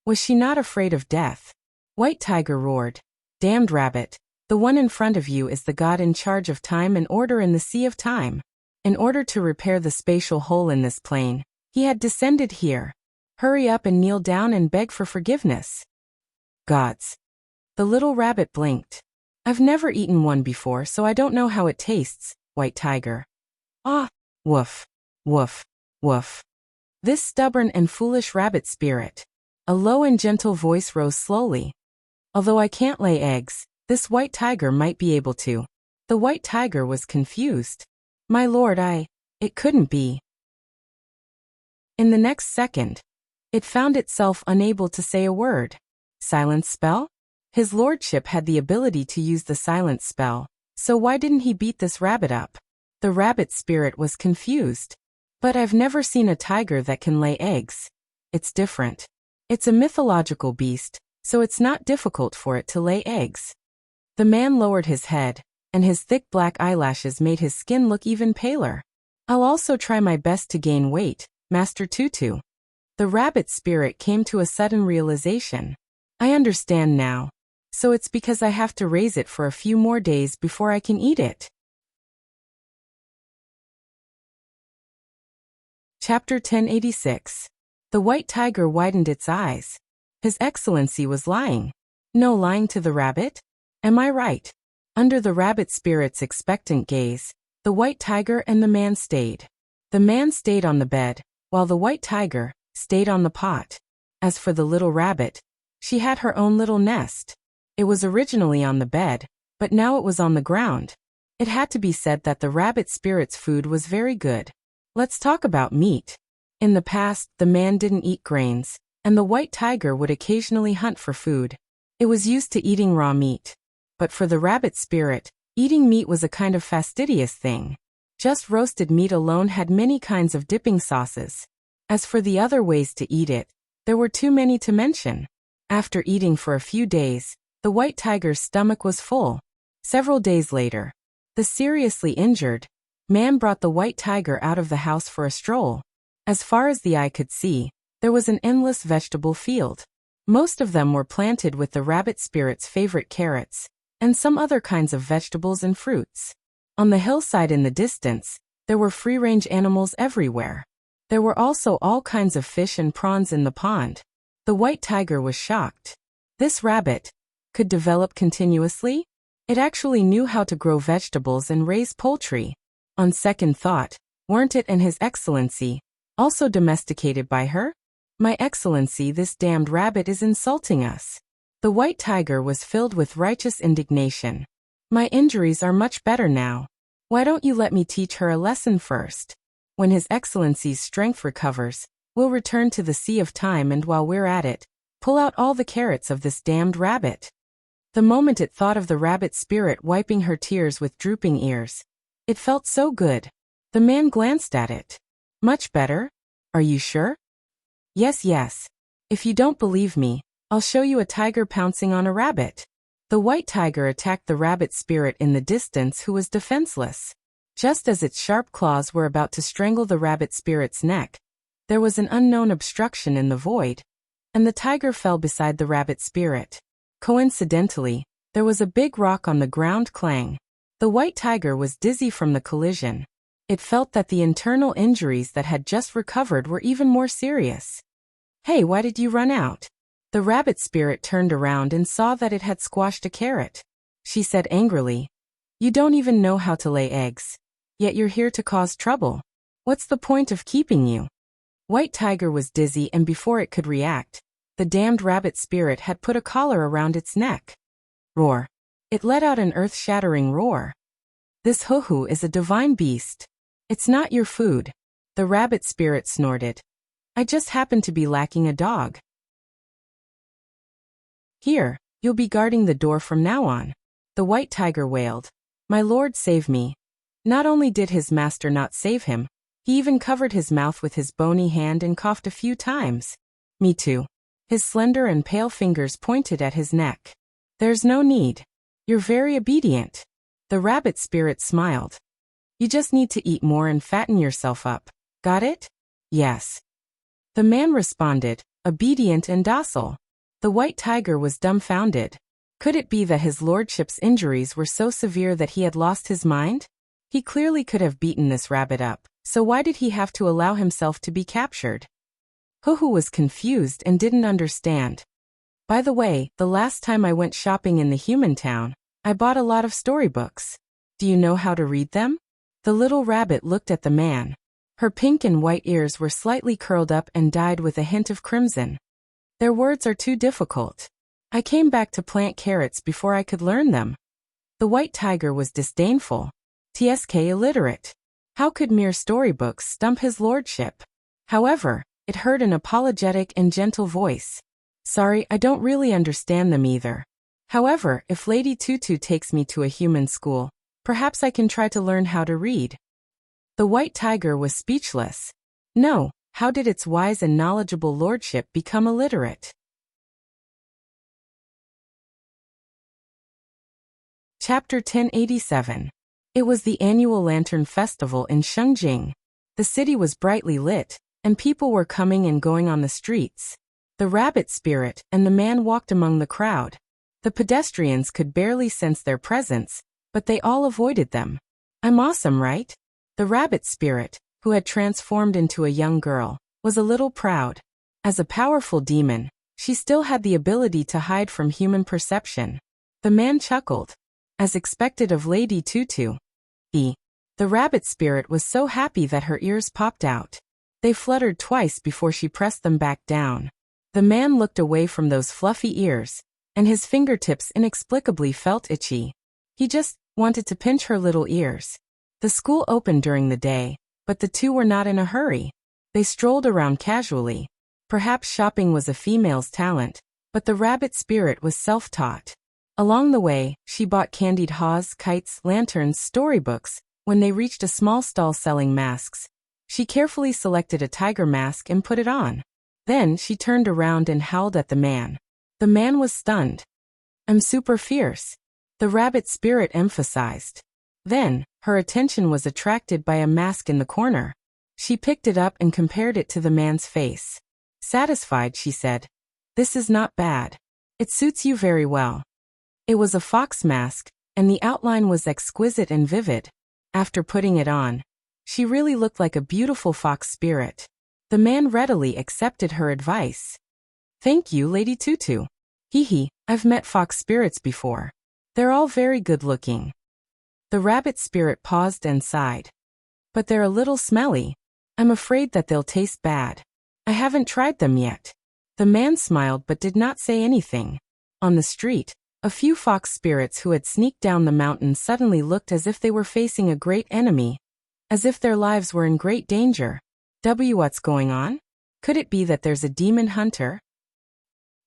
Was she not afraid of death? White Tiger roared. Damned rabbit. The one in front of you is the god in charge of time and order in the sea of time. In order to repair the spatial hole in this plane, he had descended here. Hurry up and kneel down and beg for forgiveness. Gods. The little rabbit blinked. I've never eaten one before, so I don't know how it tastes, White Tiger. Ah, woof, woof, woof. This stubborn and foolish rabbit spirit. A low and gentle voice rose slowly. Although I can't lay eggs, this white tiger might be able to. The white tiger was confused. My lord, it couldn't be. In the next second, it found itself unable to say a word. Silence spell? His lordship had the ability to use the silence spell, so why didn't he beat this rabbit up? The rabbit spirit was confused. But I've never seen a tiger that can lay eggs. It's different. It's a mythological beast, so it's not difficult for it to lay eggs. The man lowered his head, and his thick black eyelashes made his skin look even paler. I'll also try my best to gain weight, Master Tutu. The rabbit spirit came to a sudden realization. I understand now. So it's because I have to raise it for a few more days before I can eat it. Chapter 1086. The white tiger widened its eyes. His Excellency was lying. No lying to the rabbit? Am I right? Under the rabbit spirit's expectant gaze, The white tiger and the man stayed. The man stayed on the bed, while the white tiger stayed on the pot. As for the little rabbit, she had her own little nest. It was originally on the bed, but now it was on the ground. It had to be said that the rabbit spirit's food was very good. Let's talk about meat. In the past, the man didn't eat grains, and the white tiger would occasionally hunt for food. It was used to eating raw meat. But for the rabbit spirit, eating meat was a kind of fastidious thing. Just roasted meat alone had many kinds of dipping sauces. As for the other ways to eat it, there were too many to mention. After eating for a few days, the white tiger's stomach was full. Several days later, the seriously injured man brought the white tiger out of the house for a stroll. As far as the eye could see, there was an endless vegetable field. Most of them were planted with the rabbit spirit's favorite carrots, and some other kinds of vegetables and fruits. On the hillside in the distance, there were free-range animals everywhere. There were also all kinds of fish and prawns in the pond. The white tiger was shocked. This rabbit could develop continuously? It actually knew how to grow vegetables and raise poultry. On second thought, weren't it and His Excellency also domesticated by her? My Excellency, this damned rabbit is insulting us. The white tiger was filled with righteous indignation. My injuries are much better now. Why don't you let me teach her a lesson first? When His Excellency's strength recovers, we'll return to the Sea of Time, and while we're at it, pull out all the carrots of this damned rabbit. The moment it thought of the rabbit spirit wiping her tears with drooping ears, it felt so good. The man glanced at it. Much better? Are you sure? Yes, yes. If you don't believe me, I'll show you a tiger pouncing on a rabbit. The white tiger attacked the rabbit spirit in the distance, who was defenseless. Just as its sharp claws were about to strangle the rabbit spirit's neck, there was an unknown obstruction in the void, and the tiger fell beside the rabbit spirit. Coincidentally, there was a big rock on the ground. Clang. The white tiger was dizzy from the collision. It felt that the internal injuries that had just recovered were even more serious. Hey, why did you run out? The rabbit spirit turned around and saw that it had squashed a carrot. She said angrily, "You don't even know how to lay eggs. Yet you're here to cause trouble. What's the point of keeping you?" White tiger was dizzy, and before it could react, the damned rabbit spirit had put a collar around its neck. Roar. It let out an earth-shattering roar. This hoo-hoo is a divine beast. It's not your food. The rabbit spirit snorted. I just happen to be lacking a dog. Here, you'll be guarding the door from now on. The white tiger wailed. My lord, save me. Not only did his master not save him, he even covered his mouth with his bony hand and coughed a few times. Me too. His slender and pale fingers pointed at his neck. There's no need. You're very obedient. The rabbit spirit smiled. You just need to eat more and fatten yourself up. Got it? Yes. The man responded, obedient and docile. The white tiger was dumbfounded. Could it be that his lordship's injuries were so severe that he had lost his mind? He clearly could have beaten this rabbit up, so why did he have to allow himself to be captured? Hoo-hoo was confused and didn't understand. By the way, the last time I went shopping in the human town, I bought a lot of storybooks. Do you know how to read them? The little rabbit looked at the man. Her pink and white ears were slightly curled up and dyed with a hint of crimson. Their words are too difficult. I came back to plant carrots before I could learn them. The white tiger was disdainful. Tsk illiterate. How could mere storybooks stump his lordship? However, it heard an apologetic and gentle voice. Sorry, I don't really understand them either. However, if Lady Tutu takes me to a human school, perhaps I can try to learn how to read. The white tiger was speechless. No, how did its wise and knowledgeable lordship become illiterate? Chapter 1087. It was the annual Lantern Festival in Shengjing. The city was brightly lit, and people were coming and going on the streets. The rabbit spirit and the man walked among the crowd. The pedestrians could barely sense their presence, but they all avoided them. I'm awesome, right? The rabbit spirit, who had transformed into a young girl, was a little proud. As a powerful demon, she still had the ability to hide from human perception. The man chuckled. As expected of Lady Tutu. The rabbit spirit was so happy that her ears popped out. They fluttered twice before she pressed them back down. The man looked away from those fluffy ears, and his fingertips inexplicably felt itchy. He just wanted to pinch her little ears. The school opened during the day, but the two were not in a hurry. They strolled around casually. Perhaps shopping was a female's talent, but the rabbit spirit was self-taught. Along the way, she bought candied haws, kites, lanterns, storybooks. When they reached a small stall selling masks, she carefully selected a tiger mask and put it on. Then she turned around and howled at the man. The man was stunned. "I'm super fierce," the rabbit spirit emphasized. Then, her attention was attracted by a mask in the corner. She picked it up and compared it to the man's face. Satisfied, she said, "This is not bad. It suits you very well." It was a fox mask, and the outline was exquisite and vivid. After putting it on, she really looked like a beautiful fox spirit. The man readily accepted her advice. "Thank you, Lady Tutu. Hee, I've met fox spirits before. They're all very good looking." The rabbit spirit paused and sighed. "But they're a little smelly. I'm afraid that they'll taste bad. I haven't tried them yet." The man smiled but did not say anything. On the street, a few fox spirits who had sneaked down the mountain suddenly looked as if they were facing a great enemy, as if their lives were in great danger. What's going on? Could it be that there's a demon hunter?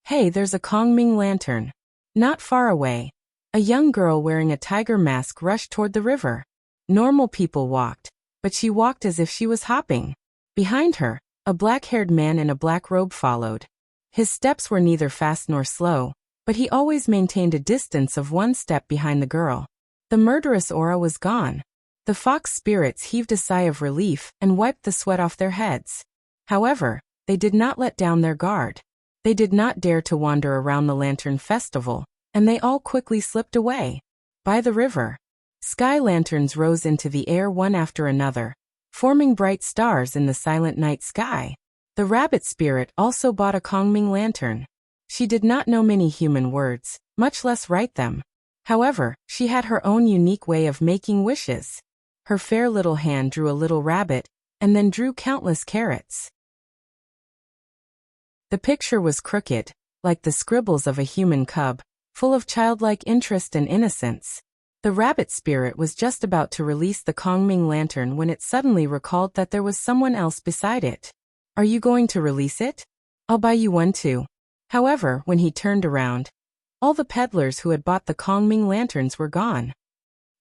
Hey, there's a Kongming lantern. Not far away, a young girl wearing a tiger mask rushed toward the river. Normal people walked, but she walked as if she was hopping. Behind her, a black-haired man in a black robe followed. His steps were neither fast nor slow, but he always maintained a distance of one step behind the girl. The murderous aura was gone. The fox spirits heaved a sigh of relief and wiped the sweat off their heads. However, they did not let down their guard. They did not dare to wander around the lantern festival, and they all quickly slipped away. By the river, sky lanterns rose into the air one after another, forming bright stars in the silent night sky. The rabbit spirit also bought a Kongming lantern. She did not know many human words, much less write them. However, she had her own unique way of making wishes. Her fair little hand drew a little rabbit, and then drew countless carrots. The picture was crooked, like the scribbles of a human cub, full of childlike interest and innocence. The rabbit spirit was just about to release the Kongming lantern when it suddenly recalled that there was someone else beside it. "Are you going to release it? I'll buy you one too." However, when he turned around, all the peddlers who had bought the Kongming lanterns were gone.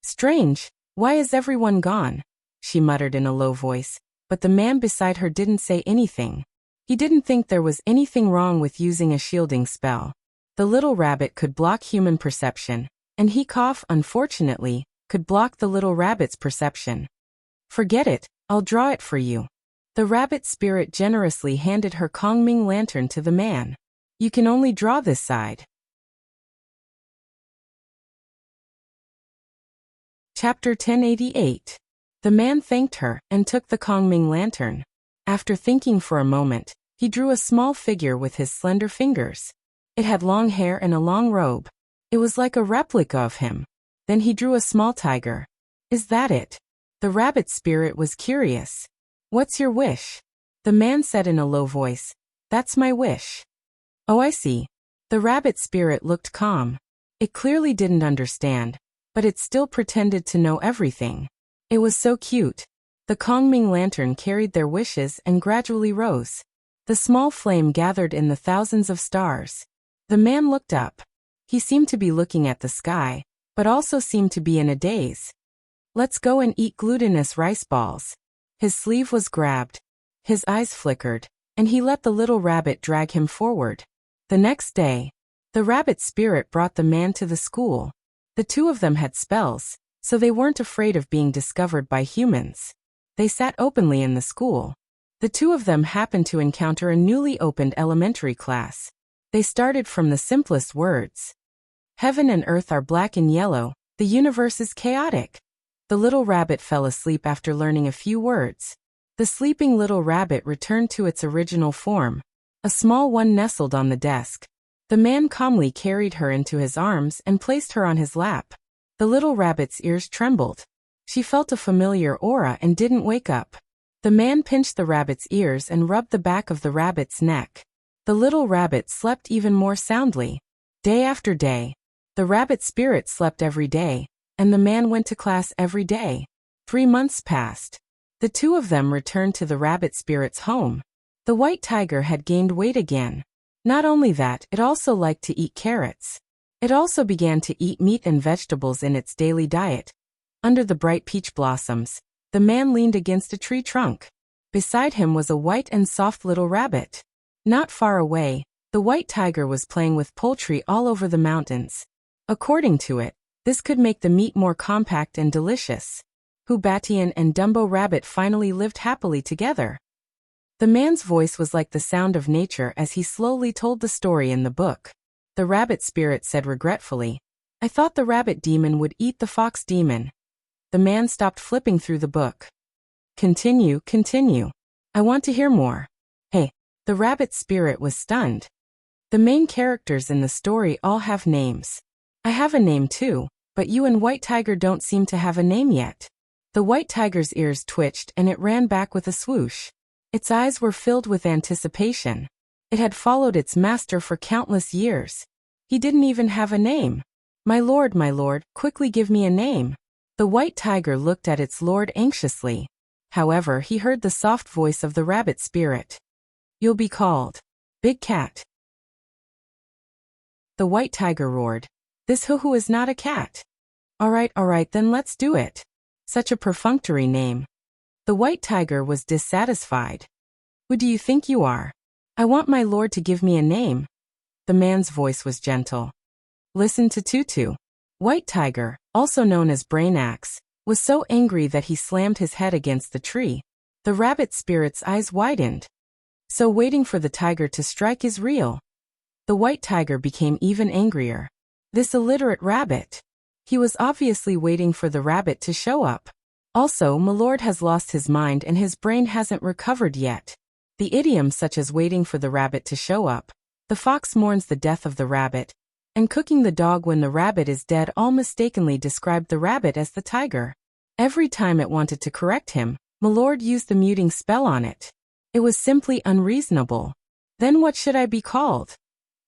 "Strange, why is everyone gone?" she muttered in a low voice, but the man beside her didn't say anything. He didn't think there was anything wrong with using a shielding spell. The little rabbit could block human perception, and he, unfortunately, could block the little rabbit's perception. "Forget it, I'll draw it for you." The rabbit spirit generously handed her Kongming lantern to the man. "You can only draw this side." Chapter 1088. The man thanked her and took the Kongming lantern. After thinking for a moment, he drew a small figure with his slender fingers. It had long hair and a long robe. It was like a replica of him. Then he drew a small tiger. "Is that it?" The rabbit spirit was curious. "What's your wish?" The man said in a low voice, "That's my wish." "Oh, I see." The rabbit spirit looked calm. It clearly didn't understand, but it still pretended to know everything. It was so cute. The Kongming lantern carried their wishes and gradually rose. The small flame gathered in the thousands of stars. The man looked up. He seemed to be looking at the sky, but also seemed to be in a daze. "Let's go and eat glutinous rice balls." His sleeve was grabbed. His eyes flickered, and he let the little rabbit drag him forward. The next day, the rabbit spirit brought the man to the school. The two of them had spells, so they weren't afraid of being discovered by humans. They sat openly in the school. The two of them happened to encounter a newly opened elementary class. They started from the simplest words. "Heaven and earth are black and yellow, the universe is chaotic." The little rabbit fell asleep after learning a few words. The sleeping little rabbit returned to its original form. A small one nestled on the desk. The man calmly carried her into his arms and placed her on his lap. The little rabbit's ears trembled. She felt a familiar aura and didn't wake up. The man pinched the rabbit's ears and rubbed the back of the rabbit's neck. The little rabbit slept even more soundly. Day after day. The rabbit spirit slept every day, and the man went to class every day. 3 months passed. The two of them returned to the rabbit spirit's home. The white tiger had gained weight again. Not only that, it also liked to eat carrots. It also began to eat meat and vegetables in its daily diet. Under the bright peach blossoms, the man leaned against a tree trunk. Beside him was a white and soft little rabbit. Not far away, the white tiger was playing with poultry all over the mountains. According to it, this could make the meat more compact and delicious. Hubatian and Dumbo Rabbit finally lived happily together. The man's voice was like the sound of nature as he slowly told the story in the book. The rabbit spirit said regretfully, "I thought the rabbit demon would eat the fox demon." The man stopped flipping through the book. Continue. I want to hear more. Hey, the rabbit spirit was stunned. The main characters in the story all have names. I have a name too, but you and White Tiger don't seem to have a name yet. The white tiger's ears twitched and it ran back with a swoosh. Its eyes were filled with anticipation. It had followed its master for countless years. He didn't even have a name. My lord, quickly give me a name." The white tiger looked at its lord anxiously. However, he heard the soft voice of the rabbit spirit. "You'll be called Big Cat." The white tiger roared. "This hoo-hoo is not a cat." All right, then let's do it." Such a perfunctory name. The white tiger was dissatisfied. "Who do you think you are? I want my lord to give me a name." The man's voice was gentle. "Listen to Tutu." White Tiger, also known as Brain Axe, was so angry that he slammed his head against the tree. The rabbit spirit's eyes widened. So waiting for the tiger to strike is real. The white tiger became even angrier. This illiterate rabbit. He was obviously waiting for the rabbit to show up. Also, Milord has lost his mind and his brain hasn't recovered yet. The idioms such as waiting for the rabbit to show up, the fox mourns the death of the rabbit, and cooking the dog when the rabbit is dead all mistakenly described the rabbit as the tiger. Every time it wanted to correct him, Milord used the muting spell on it. It was simply unreasonable. "Then what should I be called?"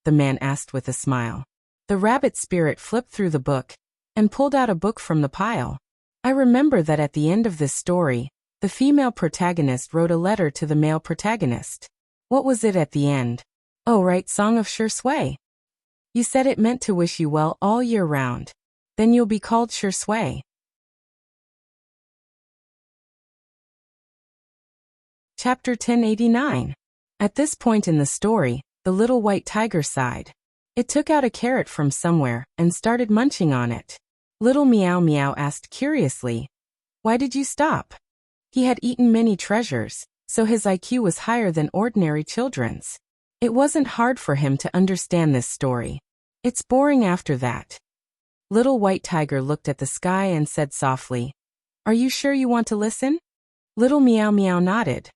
the man asked with a smile. The rabbit spirit flipped through the book and pulled out a book from the pile. I remember that at the end of this story, the female protagonist wrote a letter to the male protagonist. What was it at the end? Oh right, Song of Sure Sway. You said it meant to wish you well all year round. Then you'll be called Sure Sway. Chapter 1089. At this point in the story, the little white tiger sighed. It took out a carrot from somewhere and started munching on it. Little Meow Meow asked curiously, "Why did you stop?" He had eaten many treasures, so his IQ was higher than ordinary children's. It wasn't hard for him to understand this story. It's boring after that. Little White Tiger looked at the sky and said softly, "Are you sure you want to listen?" Little Meow Meow nodded.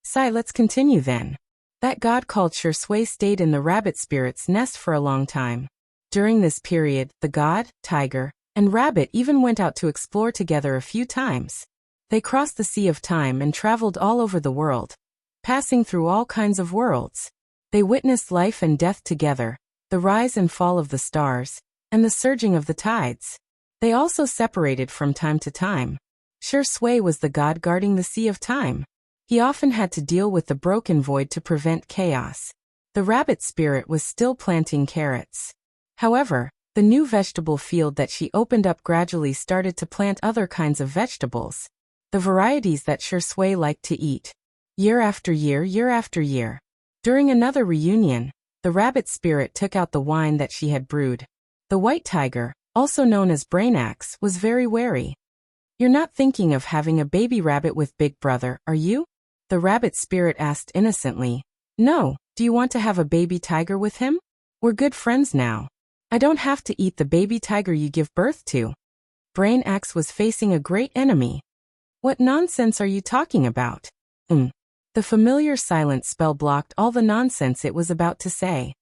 "Sigh, let's continue then." That god called Sure Sway stayed in the rabbit spirit's nest for a long time. During this period, the god, tiger, and rabbit even went out to explore together a few times. They crossed the Sea of Time and traveled all over the world, passing through all kinds of worlds. They witnessed life and death together, the rise and fall of the stars, and the surging of the tides. They also separated from time to time. Sure Sway was the god guarding the Sea of Time. He often had to deal with the broken void to prevent chaos. The rabbit spirit was still planting carrots. However, the new vegetable field that she opened up gradually started to plant other kinds of vegetables. The varieties that Sure Sway liked to eat. Year after year. During another reunion, the rabbit spirit took out the wine that she had brewed. The white tiger, also known as Brain Axe, was very wary. "You're not thinking of having a baby rabbit with Big Brother, are you?" the rabbit spirit asked innocently. "No, do you want to have a baby tiger with him? We're good friends now. I don't have to eat the baby tiger you give birth to." Brain Axe was facing a great enemy. "What nonsense are you talking about?" The familiar silent spell blocked all the nonsense it was about to say.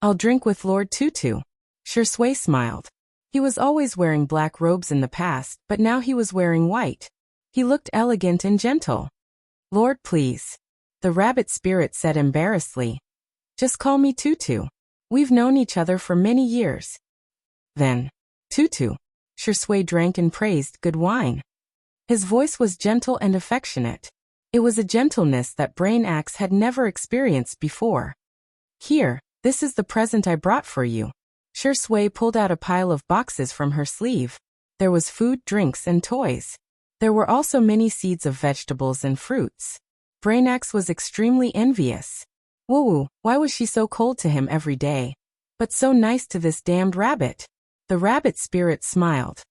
"I'll drink with Lord Tutu." Sure Sway smiled. He was always wearing black robes in the past, but now he was wearing white. He looked elegant and gentle. Lord, please. The rabbit spirit said embarrassedly. Just call me Tutu. We've known each other for many years. Then, Tutu. Shui drank and praised good wine. His voice was gentle and affectionate. It was a gentleness that Brain Axe had never experienced before. Here, this is the present I brought for you. Shui pulled out a pile of boxes from her sleeve. There was food, drinks, and toys. There were also many seeds of vegetables and fruits. Brain Axe was extremely envious. Woo, why was she so cold to him every day? But so nice to this damned rabbit. The rabbit spirit smiled.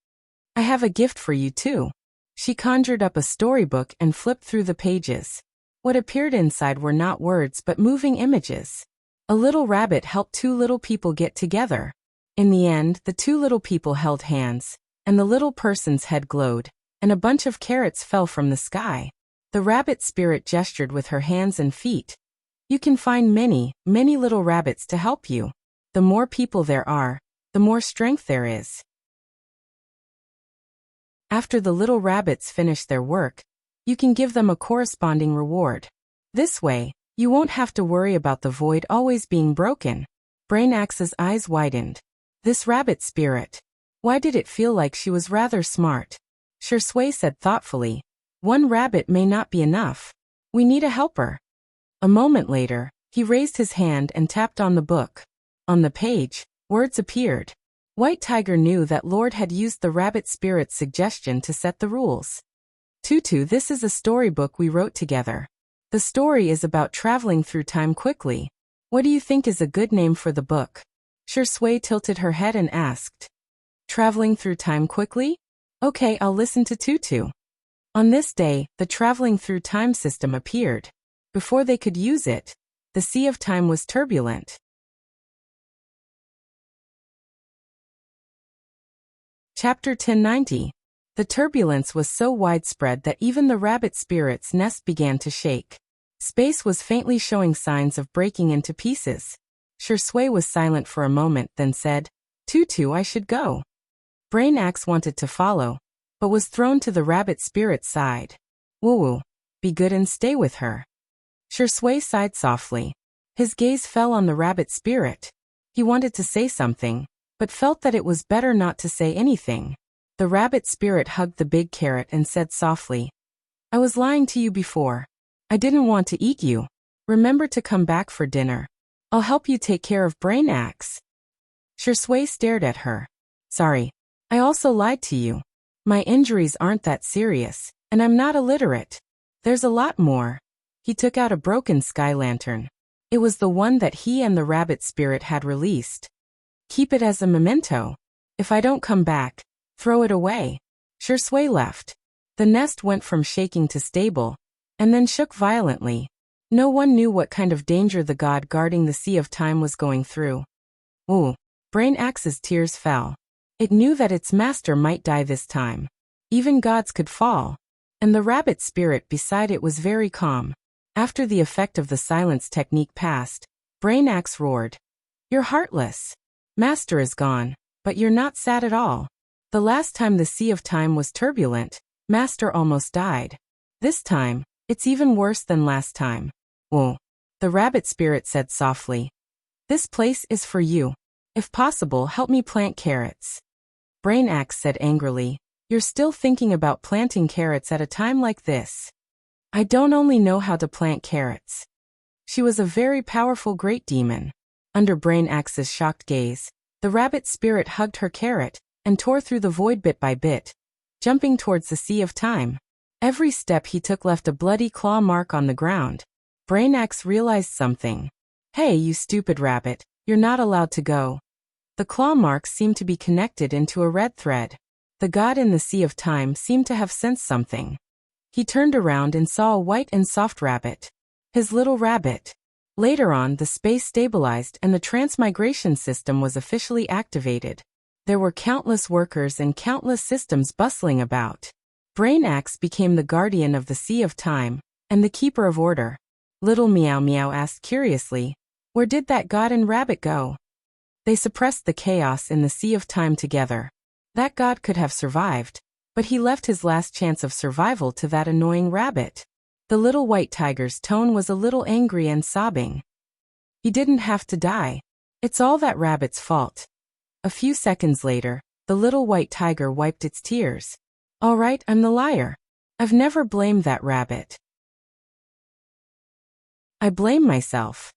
I have a gift for you too. She conjured up a storybook and flipped through the pages. What appeared inside were not words but moving images. A little rabbit helped two little people get together. In the end, the two little people held hands, and the little person's head glowed, and a bunch of carrots fell from the sky. The rabbit spirit gestured with her hands and feet. You can find many, many little rabbits to help you. The more people there are, the more strength there is. After the little rabbits finish their work, you can give them a corresponding reward. This way, you won't have to worry about the void always being broken. Brain Axe's eyes widened. This rabbit spirit. Why did it feel like she was rather smart? Shui said thoughtfully. One rabbit may not be enough. We need a helper. A moment later, he raised his hand and tapped on the book. On the page, words appeared. White Tiger knew that Lord had used the rabbit spirit's suggestion to set the rules. Tutu, this is a storybook we wrote together. The story is about traveling through time quickly. What do you think is a good name for the book? Shui tilted her head and asked. Traveling through time quickly? Okay, I'll listen to Tutu. On this day, the traveling through time system appeared. Before they could use it, the sea of time was turbulent. Chapter 1090. The turbulence was so widespread that even the rabbit spirit's nest began to shake. Space was faintly showing signs of breaking into pieces. Shui was silent for a moment, then said, Tutu, I should go. Brain Axe wanted to follow, but was thrown to the rabbit spirit's side. Woo, be good and stay with her. Shui sighed softly. His gaze fell on the rabbit spirit. He wanted to say something, but felt that it was better not to say anything. The rabbit spirit hugged the big carrot and said softly, I was lying to you before. I didn't want to eat you. Remember to come back for dinner. I'll help you take care of Brain Axe. Shui stared at her. Sorry. I also lied to you. My injuries aren't that serious, and I'm not illiterate. There's a lot more. He took out a broken sky lantern. It was the one that he and the rabbit spirit had released. Keep it as a memento. If I don't come back, throw it away. Shui left. The nest went from shaking to stable, and then shook violently. No one knew what kind of danger the god guarding the Sea of Time was going through. Ooh, Brain Axe's tears fell. It knew that its master might die this time. Even gods could fall. And the rabbit spirit beside it was very calm. After the effect of the silence technique passed, Brain Axe roared. You're heartless. Master is gone, but you're not sad at all. The last time the Sea of Time was turbulent, Master almost died. This time, it's even worse than last time. Oh, the rabbit spirit said softly. This place is for you. If possible, help me plant carrots. Brain Axe said angrily. You're still thinking about planting carrots at a time like this. I don't only know how to plant carrots. She was a very powerful great demon. Under Brain Axe's shocked gaze, the rabbit spirit hugged her carrot and tore through the void bit by bit, jumping towards the Sea of Time. Every step he took left a bloody claw mark on the ground. Brain Axe realized something. Hey, you stupid rabbit, you're not allowed to go. The claw marks seemed to be connected into a red thread. The god in the Sea of Time seemed to have sensed something. He turned around and saw a white and soft rabbit. His little rabbit. Later on, the space stabilized and the transmigration system was officially activated. There were countless workers and countless systems bustling about. Brain Axe became the guardian of the Sea of Time and the keeper of order. Little Meow Meow asked curiously, where did that god and rabbit go? They suppressed the chaos in the sea of time together. That god could have survived, but he left his last chance of survival to that annoying rabbit. The little white tiger's tone was a little angry and sobbing. He didn't have to die. It's all that rabbit's fault. A few seconds later, the little white tiger wiped its tears. All right, I'm the liar. I've never blamed that rabbit. I blame myself.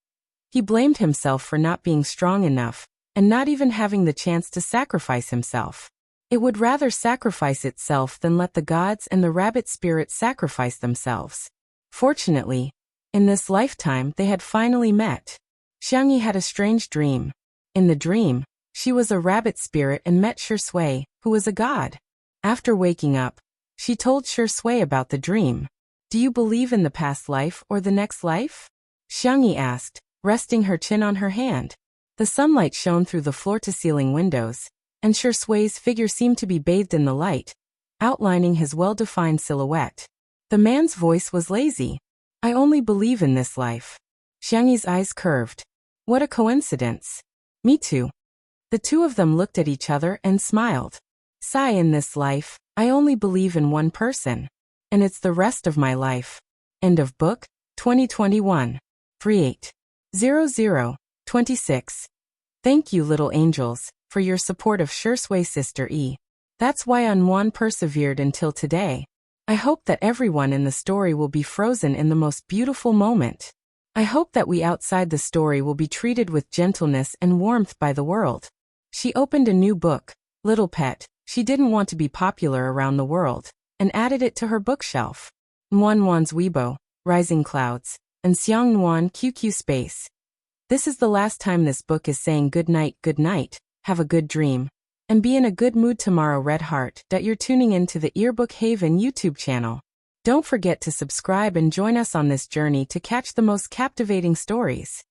He blamed himself for not being strong enough, and not even having the chance to sacrifice himself. It would rather sacrifice itself than let the gods and the rabbit spirit sacrifice themselves. Fortunately, in this lifetime they had finally met. Xiangyi had a strange dream. In the dream, she was a rabbit spirit and met Shui, who was a god. After waking up, she told Shui about the dream. Do you believe in the past life or the next life? Xiangyi asked, resting her chin on her hand. The sunlight shone through the floor-to-ceiling windows, and Shui's figure seemed to be bathed in the light, outlining his well-defined silhouette. The man's voice was lazy. I only believe in this life. Xiangyi's eyes curved. What a coincidence. Me too. The two of them looked at each other and smiled. Sigh, in this life, I only believe in one person. And it's the rest of my life. End of book, 2021. 380026. Thank you, little angels, for your support of Shui Sister E. That's why Anwan persevered until today. I hope that everyone in the story will be frozen in the most beautiful moment. I hope that we outside the story will be treated with gentleness and warmth by the world. She opened a new book, Little Pet. She didn't want to be popular around the world, and added it to her bookshelf. Nwan's Weibo, Rising Clouds, and Xiang Nuan QQ Space. This is the last time this book is saying good night, have a good dream, and be in a good mood tomorrow. Red Heart. You're tuning in to the Earbook Haven YouTube channel. Don't forget to subscribe and join us on this journey to catch the most captivating stories.